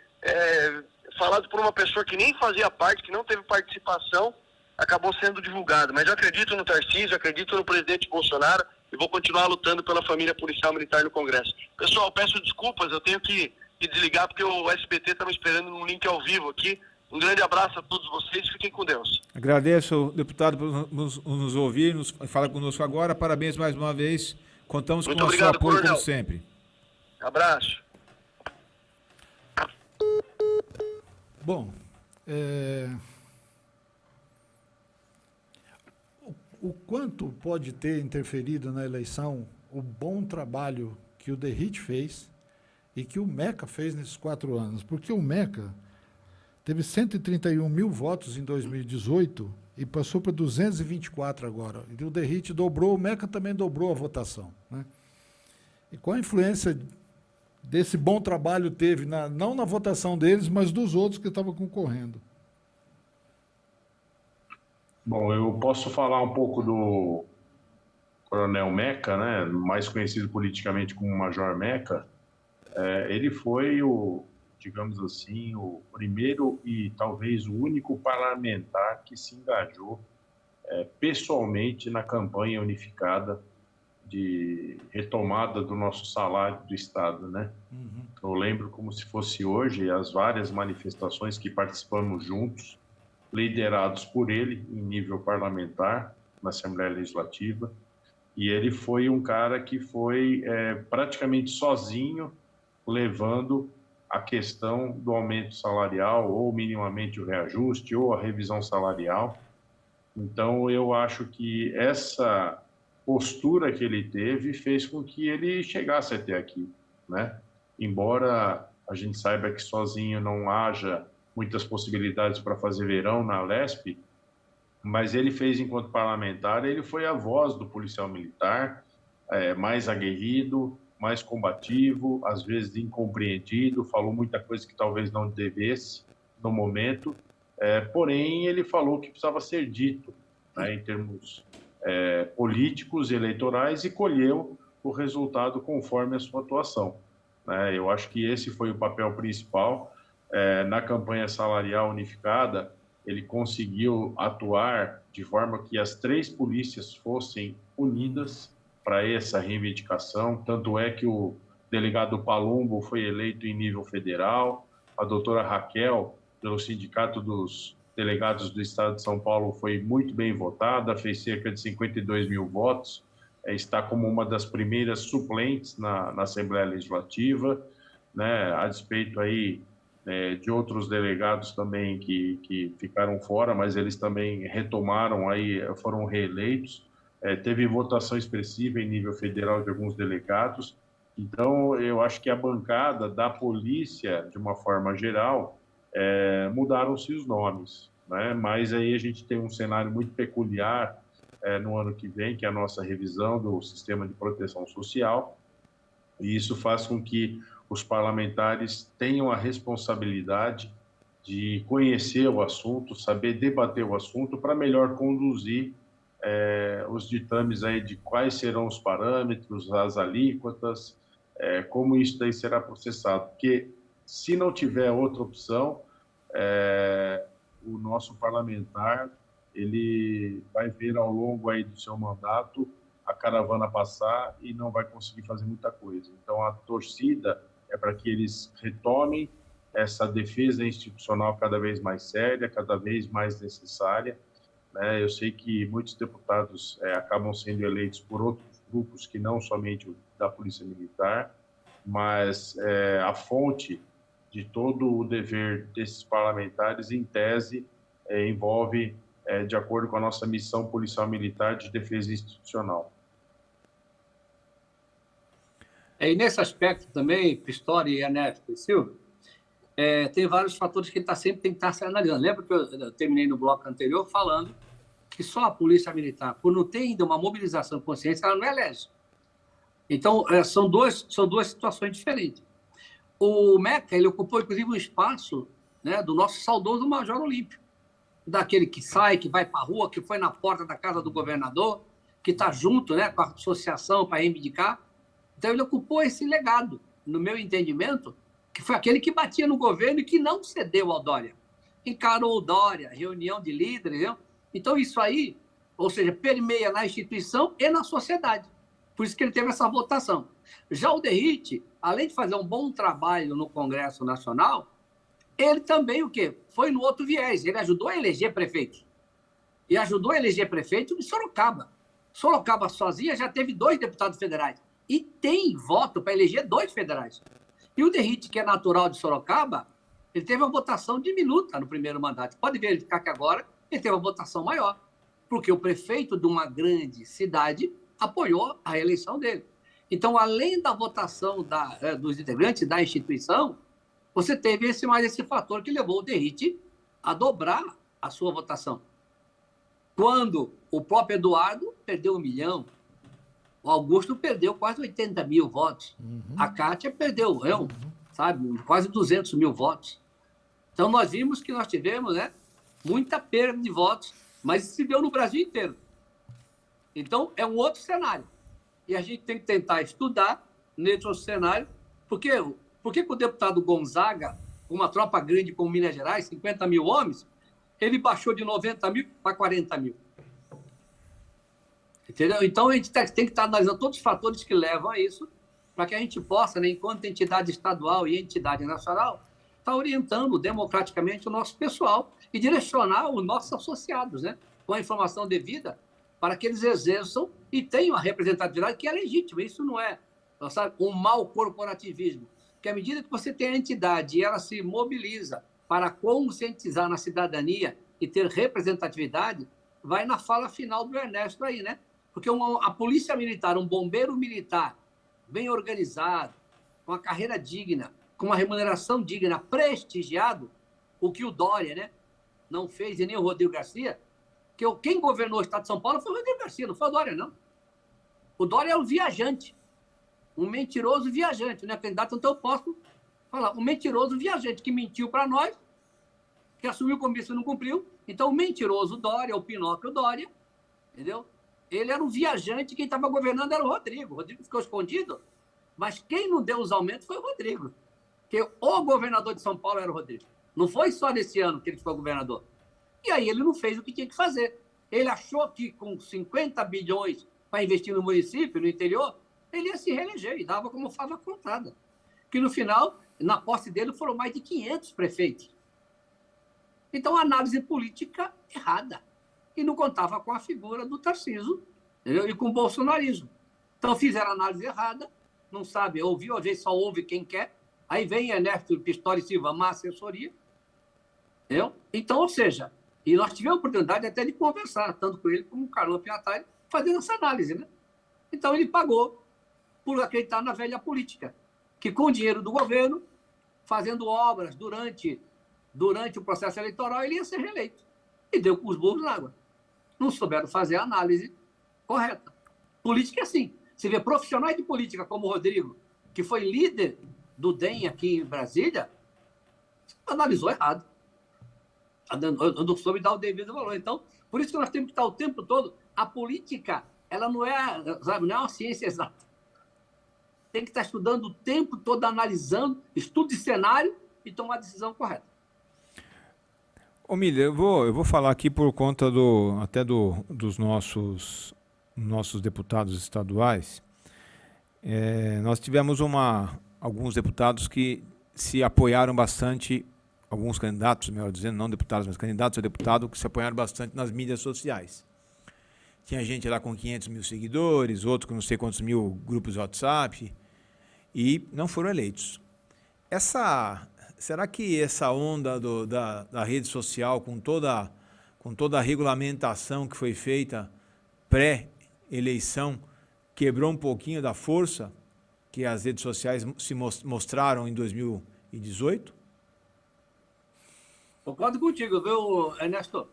falado por uma pessoa que nem fazia parte, que não teve participação, acabou sendo divulgado. Mas eu acredito no Tarcísio, acredito no presidente Bolsonaro e vou continuar lutando pela família policial militar no Congresso. Pessoal, peço desculpas, eu tenho que desligar porque o SBT está me esperando no link ao vivo aqui. Um grande abraço a todos vocês, fiquem com Deus. Agradeço, deputado, por nos ouvir, falar conosco agora. Parabéns mais uma vez. Contamos com o seu apoio, coronel, como sempre. Abraço. Bom, o quanto pode ter interferido na eleição o bom trabalho que o Derrit fez e que o Meca fez nesses 4 anos. Porque o Meca teve 131 mil votos em 2018 e passou para 224 agora. E o Derrit dobrou, o Meca também dobrou a votação, né? E qual a influência desse bom trabalho teve, não na votação deles, mas dos outros que estavam concorrendo? Bom, eu posso falar um pouco do Coronel Meca, né, mais conhecido politicamente como Major Meca. Ele foi digamos assim, o primeiro e talvez o único parlamentar que se engajou pessoalmente na campanha unificada de retomada do nosso salário do Estado, né? Eu lembro como se fosse hoje as várias manifestações que participamos juntos, liderados por ele em nível parlamentar, na Assembleia Legislativa, e ele foi um cara que foi praticamente sozinho levando a questão do aumento salarial, ou minimamente o reajuste, ou a revisão salarial. Então, eu acho que essa postura que ele teve fez com que ele chegasse até aqui, né? Embora a gente saiba que sozinho não haja muitas possibilidades para fazer verão na Lesp, mas ele fez enquanto parlamentar, ele foi a voz do policial militar, mais aguerrido, mais combativo, às vezes incompreendido, falou muita coisa que talvez não devesse no momento, porém ele falou que precisava ser dito, né, em termos políticos e eleitorais, e colheu o resultado conforme a sua atuação, né? Eu acho que esse foi o papel principal. Na campanha salarial unificada, ele conseguiu atuar de forma que as 3 polícias fossem unidas para essa reivindicação. Tanto é que o delegado Palumbo foi eleito em nível federal, a doutora Raquel, pelo Sindicato dos Delegados do Estado de São Paulo, foi muito bem votada, fez cerca de 52 mil votos, está como uma das primeiras suplentes na Assembleia Legislativa, né, a despeito aí de outros delegados também que ficaram fora, mas eles também retomaram, aí foram reeleitos. Teve votação expressiva em nível federal de alguns delegados. Então, eu acho que a bancada da polícia, de uma forma geral, mudaram-se os nomes, né? Mas aí a gente tem um cenário muito peculiar no ano que vem, que é a nossa revisão do sistema de proteção social, e isso faz com que os parlamentares tenham a responsabilidade de conhecer o assunto, saber debater o assunto para melhor conduzir os ditames aí de quais serão os parâmetros, as alíquotas, como isso daí será processado. Porque se não tiver outra opção, o nosso parlamentar ele vai ver ao longo aí do seu mandato a caravana passar e não vai conseguir fazer muita coisa. Então, a torcida é para que eles retomem essa defesa institucional cada vez mais séria, cada vez mais necessária, né? Eu sei que muitos deputados acabam sendo eleitos por outros grupos que não somente o da Polícia Militar, mas a fonte de todo o dever desses parlamentares, em tese, envolve, de acordo com a nossa missão policial militar de defesa institucional. E nesse aspecto também, Pistori, Ernesto e Silvio, tem vários fatores que ele sempre tem que estar se analisando. Lembra que eu terminei no bloco anterior falando que só a Polícia Militar, por não ter ainda uma mobilização de consciência, ela não elege. Então, são duas situações diferentes. O Meca, ele ocupou, inclusive, um espaço, né, do nosso saudoso Major Olímpio, daquele que sai, que vai para a rua, que foi na porta da casa do governador, que está junto, né, com a associação para reivindicar. Então, ele ocupou esse legado, no meu entendimento, que foi aquele que batia no governo e que não cedeu ao Dória. Encarou o Dória, reunião de líderes. Entendeu? Então, isso aí, ou seja, permeia na instituição e na sociedade. Por isso que ele teve essa votação. Já o Derrit, além de fazer um bom trabalho no Congresso Nacional, ele também, o quê? Foi no outro viés. Ele ajudou a eleger prefeito. E ajudou a eleger prefeito em Sorocaba. Sorocaba sozinha já teve 2 deputados federais. E tem voto para eleger 2 federais. E o Derrit, que é natural de Sorocaba, ele teve uma votação diminuta no primeiro mandato. Pode verificar que agora ele teve uma votação maior. porque o prefeito de uma grande cidade apoiou a reeleição dele. Então, além da votação dos integrantes da instituição, você teve mais esse fator que levou o Derrite a dobrar a sua votação. Quando o próprio Eduardo perdeu 1 milhão, o Augusto perdeu quase 80 mil votos, a Kátia perdeu, quase 200 mil votos. Então, nós vimos que nós tivemos, né, muita perda de votos, mas isso se deu no Brasil inteiro. Então, é um outro cenário. E a gente tem que tentar estudar nesse outro cenário, porque o deputado Gonzaga, uma tropa grande como Minas Gerais, 50 mil homens, ele baixou de 90 mil para 40 mil. Entendeu? Então, a gente tem que estar analisando todos os fatores que levam a isso, para que a gente possa, né, enquanto entidade estadual e entidade nacional, estar orientando democraticamente o nosso pessoal e direcionar os nossos associados, né, com a informação devida, para que eles exerçam e tenham a representatividade que é legítima. Isso não é, sabe, um mau corporativismo. Porque à medida que você tem a entidade e ela se mobiliza para conscientizar na cidadania e ter representatividade, vai na fala final do Ernesto aí, né? Porque a polícia militar, um bombeiro militar bem organizado, com uma carreira digna, com uma remuneração digna, prestigiado, o que o Dória, né, não fez e nem o Rodrigo Garcia, que quem governou o estado de São Paulo foi o Rodrigo Garcia, não foi o Dória, não. O Dória é um viajante, um mentiroso viajante, não é candidato, então eu posso falar, um mentiroso viajante que mentiu para nós, que assumiu o compromisso e não cumpriu. Então, o mentiroso Dória, o Pinóquio Dória, entendeu? Ele era um viajante, quem estava governando era o Rodrigo. O Rodrigo ficou escondido, mas quem não deu os aumentos foi o Rodrigo. Porque o governador de São Paulo era o Rodrigo. Não foi só nesse ano que ele ficou governador. E aí ele não fez o que tinha que fazer. Ele achou que com 50 bilhões para investir no município, no interior, ele ia se reeleger e dava como fava contada. Que no final, na posse dele, foram mais de 500 prefeitos. Então, análise política errada. E não contava com a figura do Tarcísio, entendeu? E com o bolsonarismo. Então, fizeram análise errada, não sabe ouvir, às vezes só ouve quem quer. Aí vem Ernesto Pistori Silva, má assessoria. Entendeu? Então, ou seja, e nós tivemos a oportunidade até de conversar, tanto com ele como com o Carlos Piatari, fazendo essa análise, né? Então, ele pagou por acreditar na velha política, que com o dinheiro do governo, fazendo obras durante o processo eleitoral, ele ia ser reeleito. E deu com os burros na água. Não souberam fazer a análise correta. Política é assim. Você vê profissionais de política como o Rodrigo, que foi líder do DEM aqui em Brasília, analisou errado. Eu não soube dar o devido valor. Então, por isso que nós temos que estar o tempo todo... A política, ela não é, sabe, não é uma ciência exata. Tem que estar estudando o tempo todo, analisando, estudo de cenário e tomar a decisão correta. Ô, Miller, eu vou falar aqui por conta dos nossos deputados estaduais. Nós tivemos alguns deputados que se apoiaram bastante, alguns candidatos, melhor dizendo, não deputados, mas candidatos a deputado, que se apoiaram bastante nas mídias sociais. Tinha gente lá com 500 mil seguidores, outro com não sei quantos mil grupos de WhatsApp, e não foram eleitos. Será que essa onda da rede social, com toda a regulamentação que foi feita pré-eleição, quebrou um pouquinho da força que as redes sociais se mostraram em 2018? Concordo contigo, viu, Ernesto?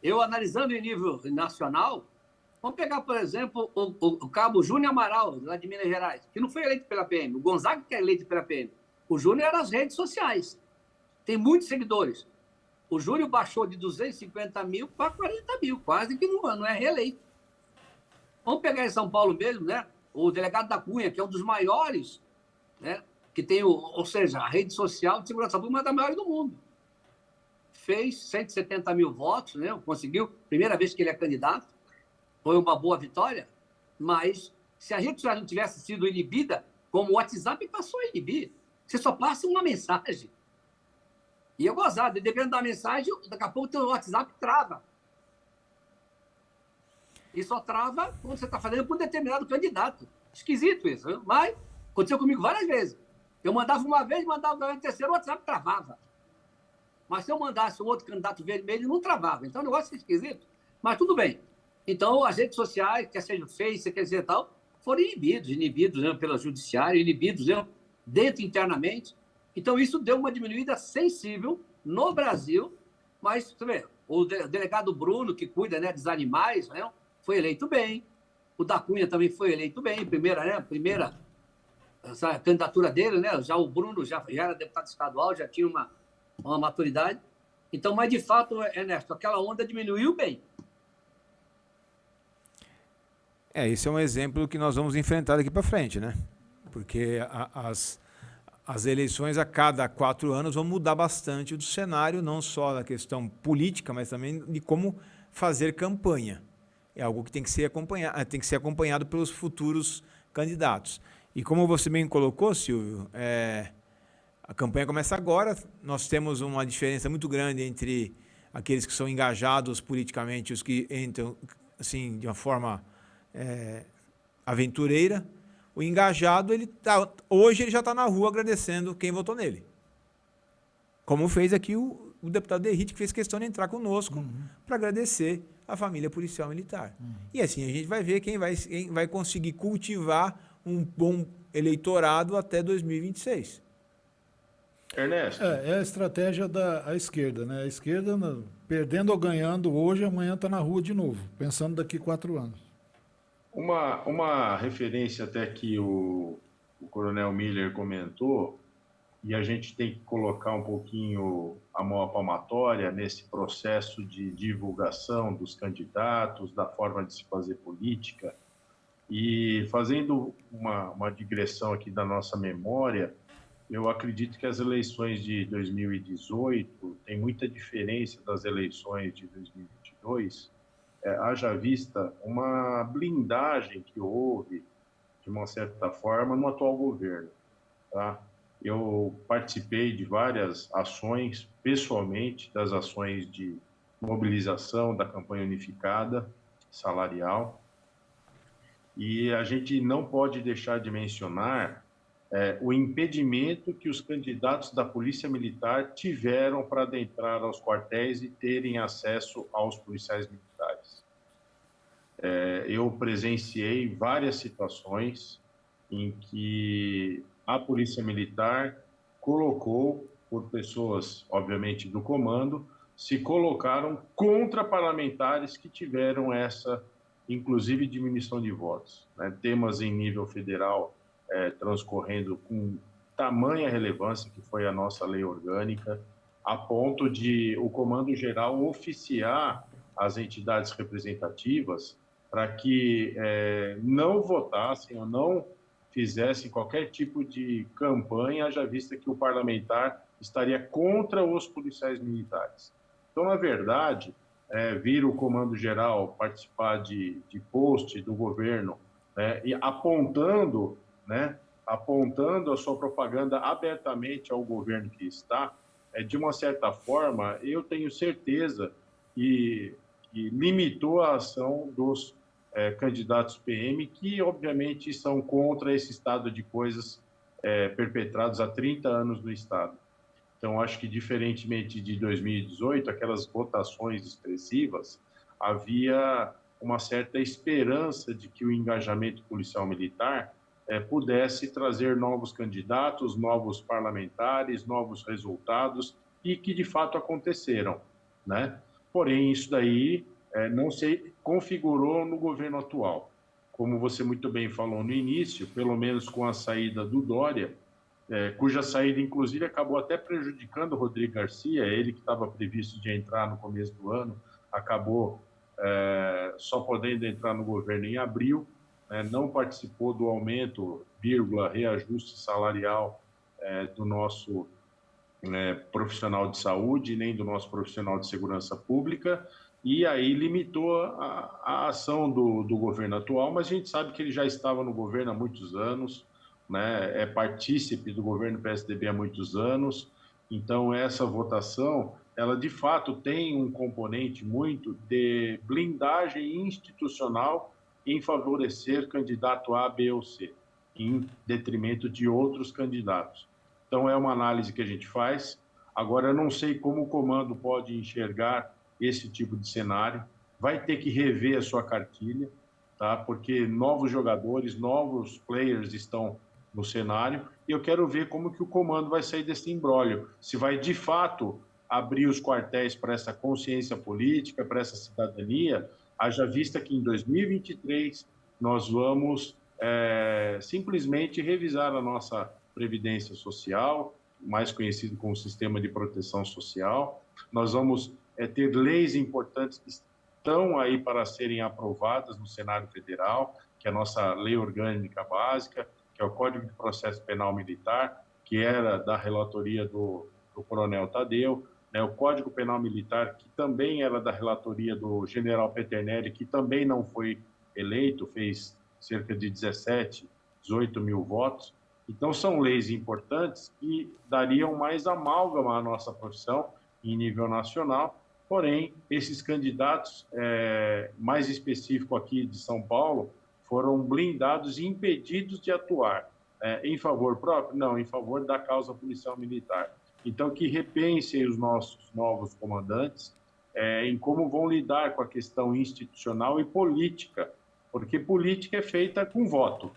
Eu, analisando em nível nacional, vamos pegar, por exemplo, o cabo Júnior Amaral, lá de Minas Gerais, que não foi eleito pela PM. O Gonzaga que é eleito pela PM. O Júnior era as redes sociais. Tem muitos seguidores. O Júnior baixou de 250 mil para 40 mil, quase que não é reeleito. Vamos pegar em São Paulo mesmo, né? O delegado da Cunha, que é um dos maiores, né? Que tem, ou seja, a rede social de segurança pública, uma das maiores do mundo. Fez 170 mil votos, né? Conseguiu, primeira vez que ele é candidato. Foi uma boa vitória, mas se a rede social não tivesse sido inibida, como o WhatsApp passou a inibir, você só passa uma mensagem. E eu gozado, dependendo da mensagem, daqui a pouco o teu WhatsApp trava. E só trava quando você está fazendo por um determinado candidato. Esquisito isso, viu? Mas aconteceu comigo várias vezes. Eu mandava uma vez, mandava na terceira, o WhatsApp travava. Mas se eu mandasse um outro candidato vermelho, não travava. Então o negócio é esquisito. Mas tudo bem. Então, as redes sociais, quer seja o Face, quer dizer tal, foram inibidos né, pelo judiciário, inibidos né, dentro internamente. Então, isso deu uma diminuída sensível no Brasil, mas, você vê, o delegado Bruno, que cuida né, dos animais, né, foi eleito bem, o da Cunha também foi eleito bem, primeira essa candidatura dele, né, já o Bruno já era deputado estadual, já tinha uma maturidade. Então, mas, de fato, Ernesto, aquela onda diminuiu bem. Esse é um exemplo que nós vamos enfrentar daqui para frente, né? Porque as eleições a cada 4 anos vão mudar bastante do cenário, não só na questão política, mas também de como fazer campanha. É algo que tem que ser acompanhado pelos futuros candidatos. E como você bem colocou, Silvio, a campanha começa agora, nós temos uma diferença muito grande entre aqueles que são engajados politicamente e os que entram assim, de uma forma aventureira. O engajado, hoje ele já está na rua agradecendo quem votou nele. Como fez aqui o deputado Derrite, que fez questão de entrar conosco para agradecer a família policial militar. E assim a gente vai ver quem vai conseguir cultivar um bom eleitorado até 2026. Ernesto. É a estratégia da esquerda, né? A esquerda, perdendo ou ganhando hoje, amanhã está na rua de novo, pensando daqui 4 anos. Uma referência até que o Coronel Miller comentou, e a gente tem que colocar um pouquinho a mão à palmatória nesse processo de divulgação dos candidatos, da forma de se fazer política, e fazendo uma digressão aqui da nossa memória, eu acredito que as eleições de 2018 têm muita diferença das eleições de 2022, haja vista uma blindagem que houve, de uma certa forma, no atual governo. Tá? Eu participei de várias ações, pessoalmente, das ações de mobilização da campanha unificada salarial, e a gente não pode deixar de mencionar o impedimento que os candidatos da Polícia Militar tiveram para adentrar aos quartéis e terem acesso aos policiais militares. Eu presenciei várias situações em que a Polícia Militar colocou, por pessoas, obviamente, do comando, se colocaram contra parlamentares que tiveram essa, inclusive, diminuição de votos. Né? Temas em nível federal transcorrendo com tamanha relevância, que foi a nossa lei orgânica, a ponto de o Comando Geral oficiar as entidades representativas para que não votassem ou não fizessem qualquer tipo de campanha, haja vista que o parlamentar estaria contra os policiais militares. Então, na verdade, vir o Comando Geral participar de post do governo e apontando a sua propaganda abertamente ao governo que está, de uma certa forma, eu tenho certeza que limitou a ação dos candidatos PM, que obviamente são contra esse estado de coisas perpetrados há 30 anos no Estado. Então, acho que, diferentemente de 2018, aquelas votações expressivas, havia uma certa esperança de que o engajamento policial militar pudesse trazer novos candidatos, novos parlamentares, novos resultados, e que de fato aconteceram, né? Porém, isso daí não se configurou no governo atual. Como você muito bem falou no início, pelo menos com a saída do Dória, cuja saída, inclusive, acabou até prejudicando o Rodrigo Garcia, ele que estava previsto de entrar no começo do ano, acabou só podendo entrar no governo em abril, não participou do aumento, reajuste salarial do nosso profissional de saúde, nem do nosso profissional de segurança pública, e aí limitou a ação do governo atual, mas a gente sabe que ele já estava no governo há muitos anos, é partícipe do governo PSDB há muitos anos, então essa votação, ela de fato tem um componente muito de blindagem institucional em favorecer candidato A, B ou C, em detrimento de outros candidatos. Então, é uma análise que a gente faz. Agora, eu não sei como o comando pode enxergar esse tipo de cenário, vai ter que rever a sua cartilha, tá? Porque novos jogadores, novos players estão no cenário, e eu quero ver como que o comando vai sair desse imbróglio, se vai de fato abrir os quartéis para essa consciência política, para essa cidadania, haja vista que em 2023 nós vamos simplesmente revisar a nossa Previdência Social, mais conhecido como Sistema de Proteção Social. Nós vamos ter leis importantes que estão aí para serem aprovadas no Senado Federal, que é a nossa Lei Orgânica Básica, que é o Código de Processo Penal Militar, que era da relatoria do Coronel Tadeu, né, o Código Penal Militar, que também era da relatoria do General Peternelli, que também não foi eleito, fez cerca de 17, 18 mil votos. Então, são leis importantes que dariam mais amálgama à nossa profissão em nível nacional. Porém, esses candidatos, mais específico aqui de São Paulo, foram blindados e impedidos de atuar em favor próprio? Não, em favor da causa policial militar. Então, que repensem os nossos novos comandantes em como vão lidar com a questão institucional e política, porque política é feita com voto.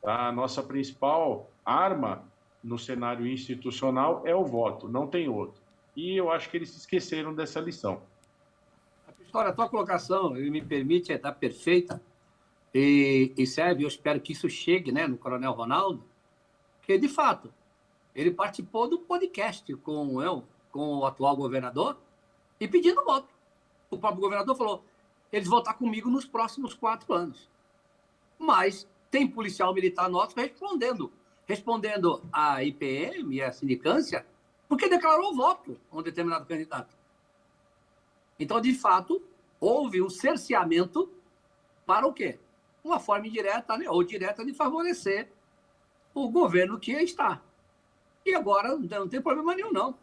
Tá? A nossa principal arma no cenário institucional é o voto, não tem outro. E eu acho que eles se esqueceram dessa lição. História, a tua colocação, me permite, está perfeita e serve, eu espero que isso chegue, né, no Coronel Ronaldo, porque, de fato, ele participou do podcast com o atual governador e pedindo voto. O próprio governador falou, eles vão estar comigo nos próximos 4 anos. Mas tem policial militar nosso respondendo à IPM e à sindicância, porque declarou voto a um determinado candidato. Então, de fato, houve um cerceamento para o quê? Uma forma indireta, né, ou direta de favorecer o governo que está. E agora não tem problema nenhum, não.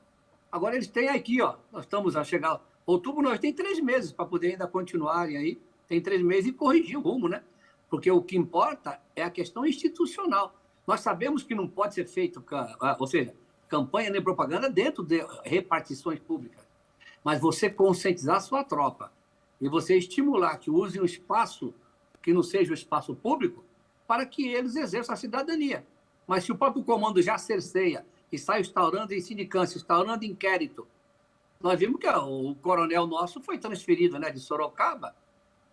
Agora eles têm aqui, ó, nós estamos a chegar... Outubro nós tem 3 meses para poder ainda continuarem aí. Tem 3 meses e corrigir o rumo, né? Porque o que importa é a questão institucional. Nós sabemos que não pode ser feito, ou seja, campanha nem propaganda dentro de repartições públicas. Mas você conscientizar a sua tropa e você estimular que use um espaço que não seja o espaço público para que eles exerçam a cidadania. Mas se o próprio comando já cerceia e sai instaurando em sindicância, instaurando inquérito, nós vimos que o coronel nosso foi transferido, né, de Sorocaba,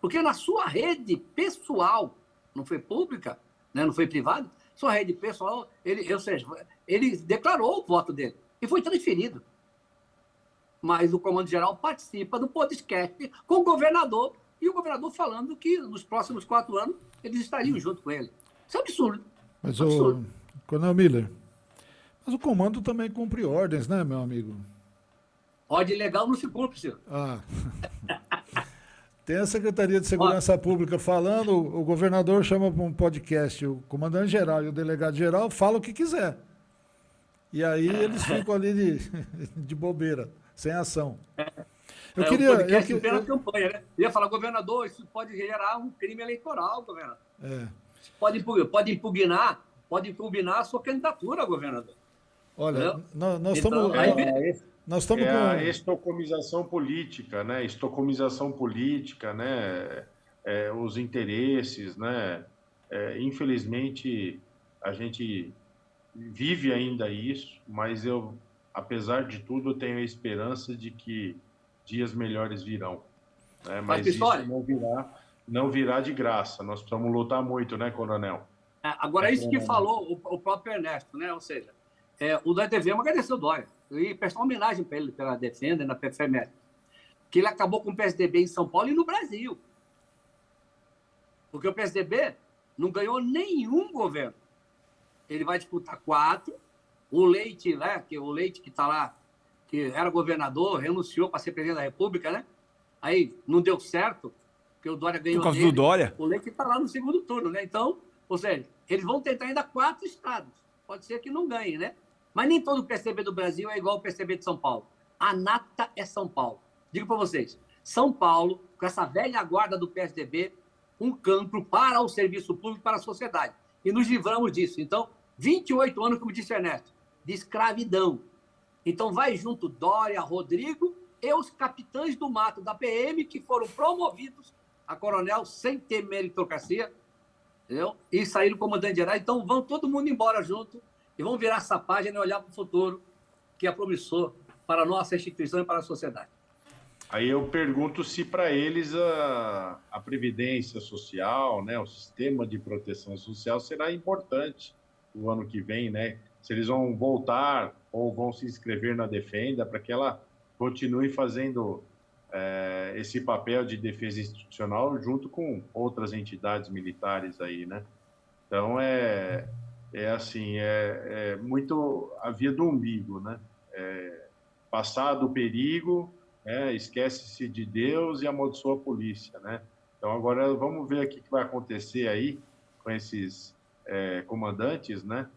porque na sua rede pessoal, não foi pública, né, não foi privada, sua rede pessoal, ele declarou o voto dele e foi transferido. Mas o comando-geral participa do podcast com o governador, e o governador falando que nos próximos 4 anos eles estariam junto com ele. Isso é absurdo. Mas absurdo. Coronel Miller, mas o comando também cumpre ordens, né, meu amigo? Ordem legal não se cumpre, senhor. Ah. Tem a Secretaria de Segurança Pública falando, o governador chama para um podcast, o comandante-geral e o delegado-geral falam o que quiser. E aí eles ficam ali de bobeira, sem ação. Eu queria... O podcast pela campanha, né? Eu ia falar, governador, isso pode gerar um crime eleitoral, governador. Pode impugnar a sua candidatura, governador. Olha, nós Então, estamos... Nós estamos com a estocomização política, né? Estocomização política, né? Os interesses, né? Infelizmente, a gente vive ainda isso, mas eu, apesar de tudo, eu tenho a esperança de que dias melhores virão. Né? Mas isso não virá de graça. Nós precisamos lutar muito, né, coronel? Agora, isso que falou o próprio Ernesto, né? Ou seja, nós devemos agradecer o Dória e prestar uma homenagem para ele pela defesa e na PFMS, que ele acabou com o PSDB em São Paulo e no Brasil. Porque o PSDB não ganhou nenhum governo. Ele vai disputar 4. O Leite, né, o Leite que está lá, que era governador, renunciou para ser presidente da República, né? Aí não deu certo, porque o Dória ganhou. Por causa do Dória? O Leite está lá no segundo turno, né? Então, ou seja, eles vão tentar ainda 4 estados. Pode ser que não ganhe, né? Mas nem todo o PSDB do Brasil é igual ao PSDB de São Paulo. A nata é São Paulo. Digo para vocês, São Paulo, com essa velha guarda do PSDB, um cancro para o serviço público, para a sociedade. E nos livramos disso. Então, 28 anos, como disse Ernesto, de escravidão. Então, vai junto Dória, Rodrigo e os capitães do mato da PM que foram promovidos a coronel sem ter meritocracia, entendeu? E saíram comandante-geral. Então, vão todo mundo embora junto e vão virar essa página e olhar para o futuro, que é promissor para a nossa instituição e para a sociedade. Aí eu pergunto se para eles a Previdência Social, né, o sistema de proteção social será importante o ano que vem, né? Se eles vão voltar ou vão se inscrever na Defenda para que ela continue fazendo esse papel de defesa institucional junto com outras entidades militares aí, né? Então, é muito a via do umbigo, né? Passado o perigo, esquece-se de Deus e amaldiçoa a polícia, né? Então, agora vamos ver o que vai acontecer aí com esses comandantes, né?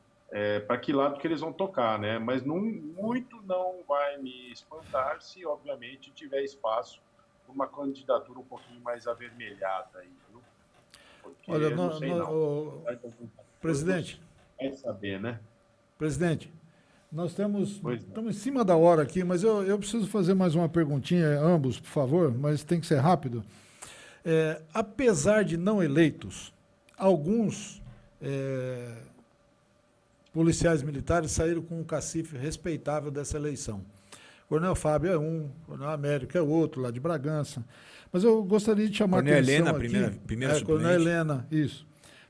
Para que lado que eles vão tocar, né? Mas muito não vai me espantar se, obviamente, tiver espaço para uma candidatura um pouquinho mais avermelhada aí, viu? Porque Olha, eu não sei não. Presidente. Vai saber, né? Presidente, nós estamos Pois em cima da hora aqui, mas eu preciso fazer mais uma perguntinha, ambos, por favor, mas tem que ser rápido. Apesar de não eleitos, alguns policiais militares saíram com um cacife respeitável dessa eleição. Coronel Fábio é um, Coronel Américo é outro, lá de Bragança. Mas eu gostaria de chamar a atenção Helena, aqui... primeira Coronel Helena, isso.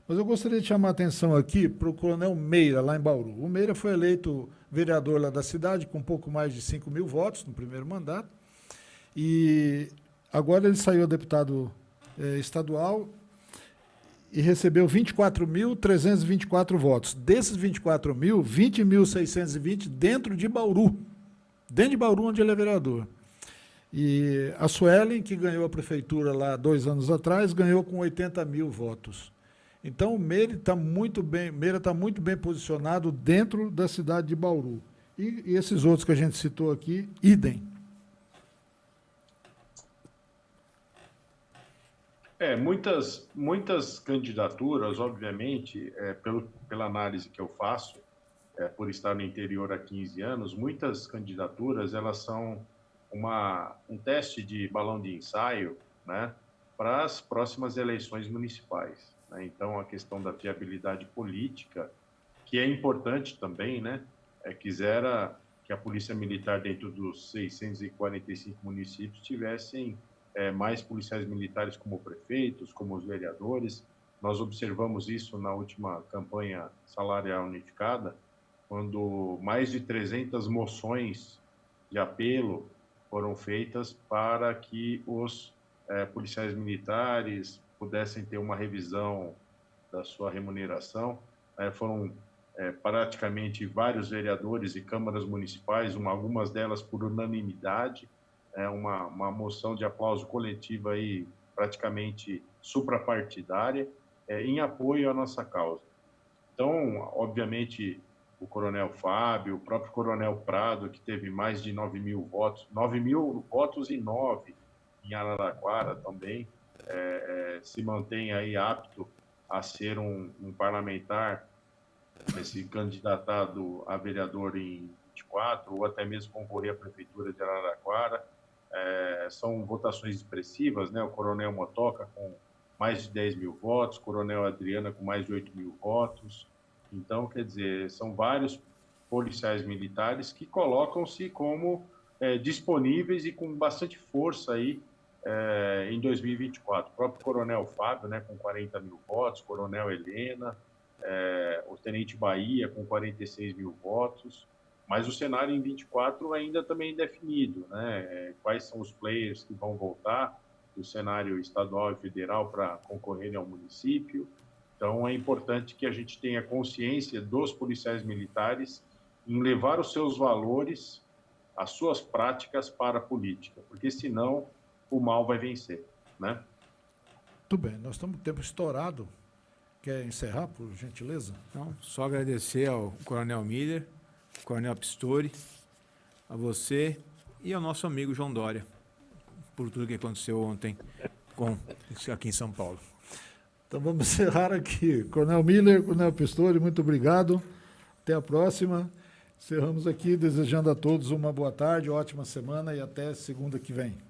Mas eu gostaria de chamar a atenção aqui para o Coronel Meira, lá em Bauru. O Meira foi eleito vereador lá da cidade, com um pouco mais de 5 mil votos no primeiro mandato. E agora ele saiu deputado estadual e recebeu 24.324 votos. Desses 24 mil, 20.620 dentro de Bauru. Dentro de Bauru, onde ele é vereador. E a Suelen, que ganhou a prefeitura lá 2 anos atrás, ganhou com 80 mil votos. Então, o Meira está muito bem posicionado dentro da cidade de Bauru. E esses outros que a gente citou aqui, idem. Muitas candidaturas, obviamente, pela análise que eu faço, por estar no interior há 15 anos, muitas candidaturas elas são um teste de balão de ensaio, né, para as próximas eleições municipais, né? Então, a questão da viabilidade política, que é importante também, né, quisera que a Polícia Militar, dentro dos 645 municípios, tivessem mais policiais militares como prefeitos, como os vereadores. Nós observamos isso na última campanha salarial unificada, quando mais de 300 moções de apelo foram feitas para que os policiais militares pudessem ter uma revisão da sua remuneração. Foram praticamente vários vereadores e câmaras municipais, algumas delas por unanimidade, uma moção de aplauso coletivo aí, praticamente suprapartidária, em apoio à nossa causa. Então, obviamente, o Coronel Fábio, o próprio Coronel Prado, que teve mais de 9 mil votos, 9 mil votos e 9 em Araraquara também, se mantém aí apto a ser um parlamentar, se candidatado a vereador em 24, ou até mesmo concorrer à Prefeitura de Araraquara. São votações expressivas, né? O Coronel Motoca com mais de 10 mil votos, Coronel Adriana com mais de 8 mil votos. Então, quer dizer, são vários policiais militares que colocam-se como disponíveis e com bastante força aí em 2024. O próprio Coronel Fábio, né, com 40 mil votos, Coronel Helena, o Tenente Bahia com 46 mil votos, mas o cenário em 24 ainda também indefinido, né? Quais são os players que vão voltar do cenário estadual e federal para concorrerem ao município. Então, é importante que a gente tenha consciência dos policiais militares em levar os seus valores, as suas práticas para a política, porque senão o mal vai vencer, né? Muito bem, nós estamos com o tempo estourado. Quer encerrar, por gentileza? Então, só agradecer ao Coronel Miller, Coronel Pistori, a você e ao nosso amigo João Dória, por tudo que aconteceu ontem aqui em São Paulo. Então vamos encerrar aqui. Coronel Miller, Coronel Pistori, muito obrigado. Até a próxima. Encerramos aqui, desejando a todos uma boa tarde, ótima semana e até segunda que vem.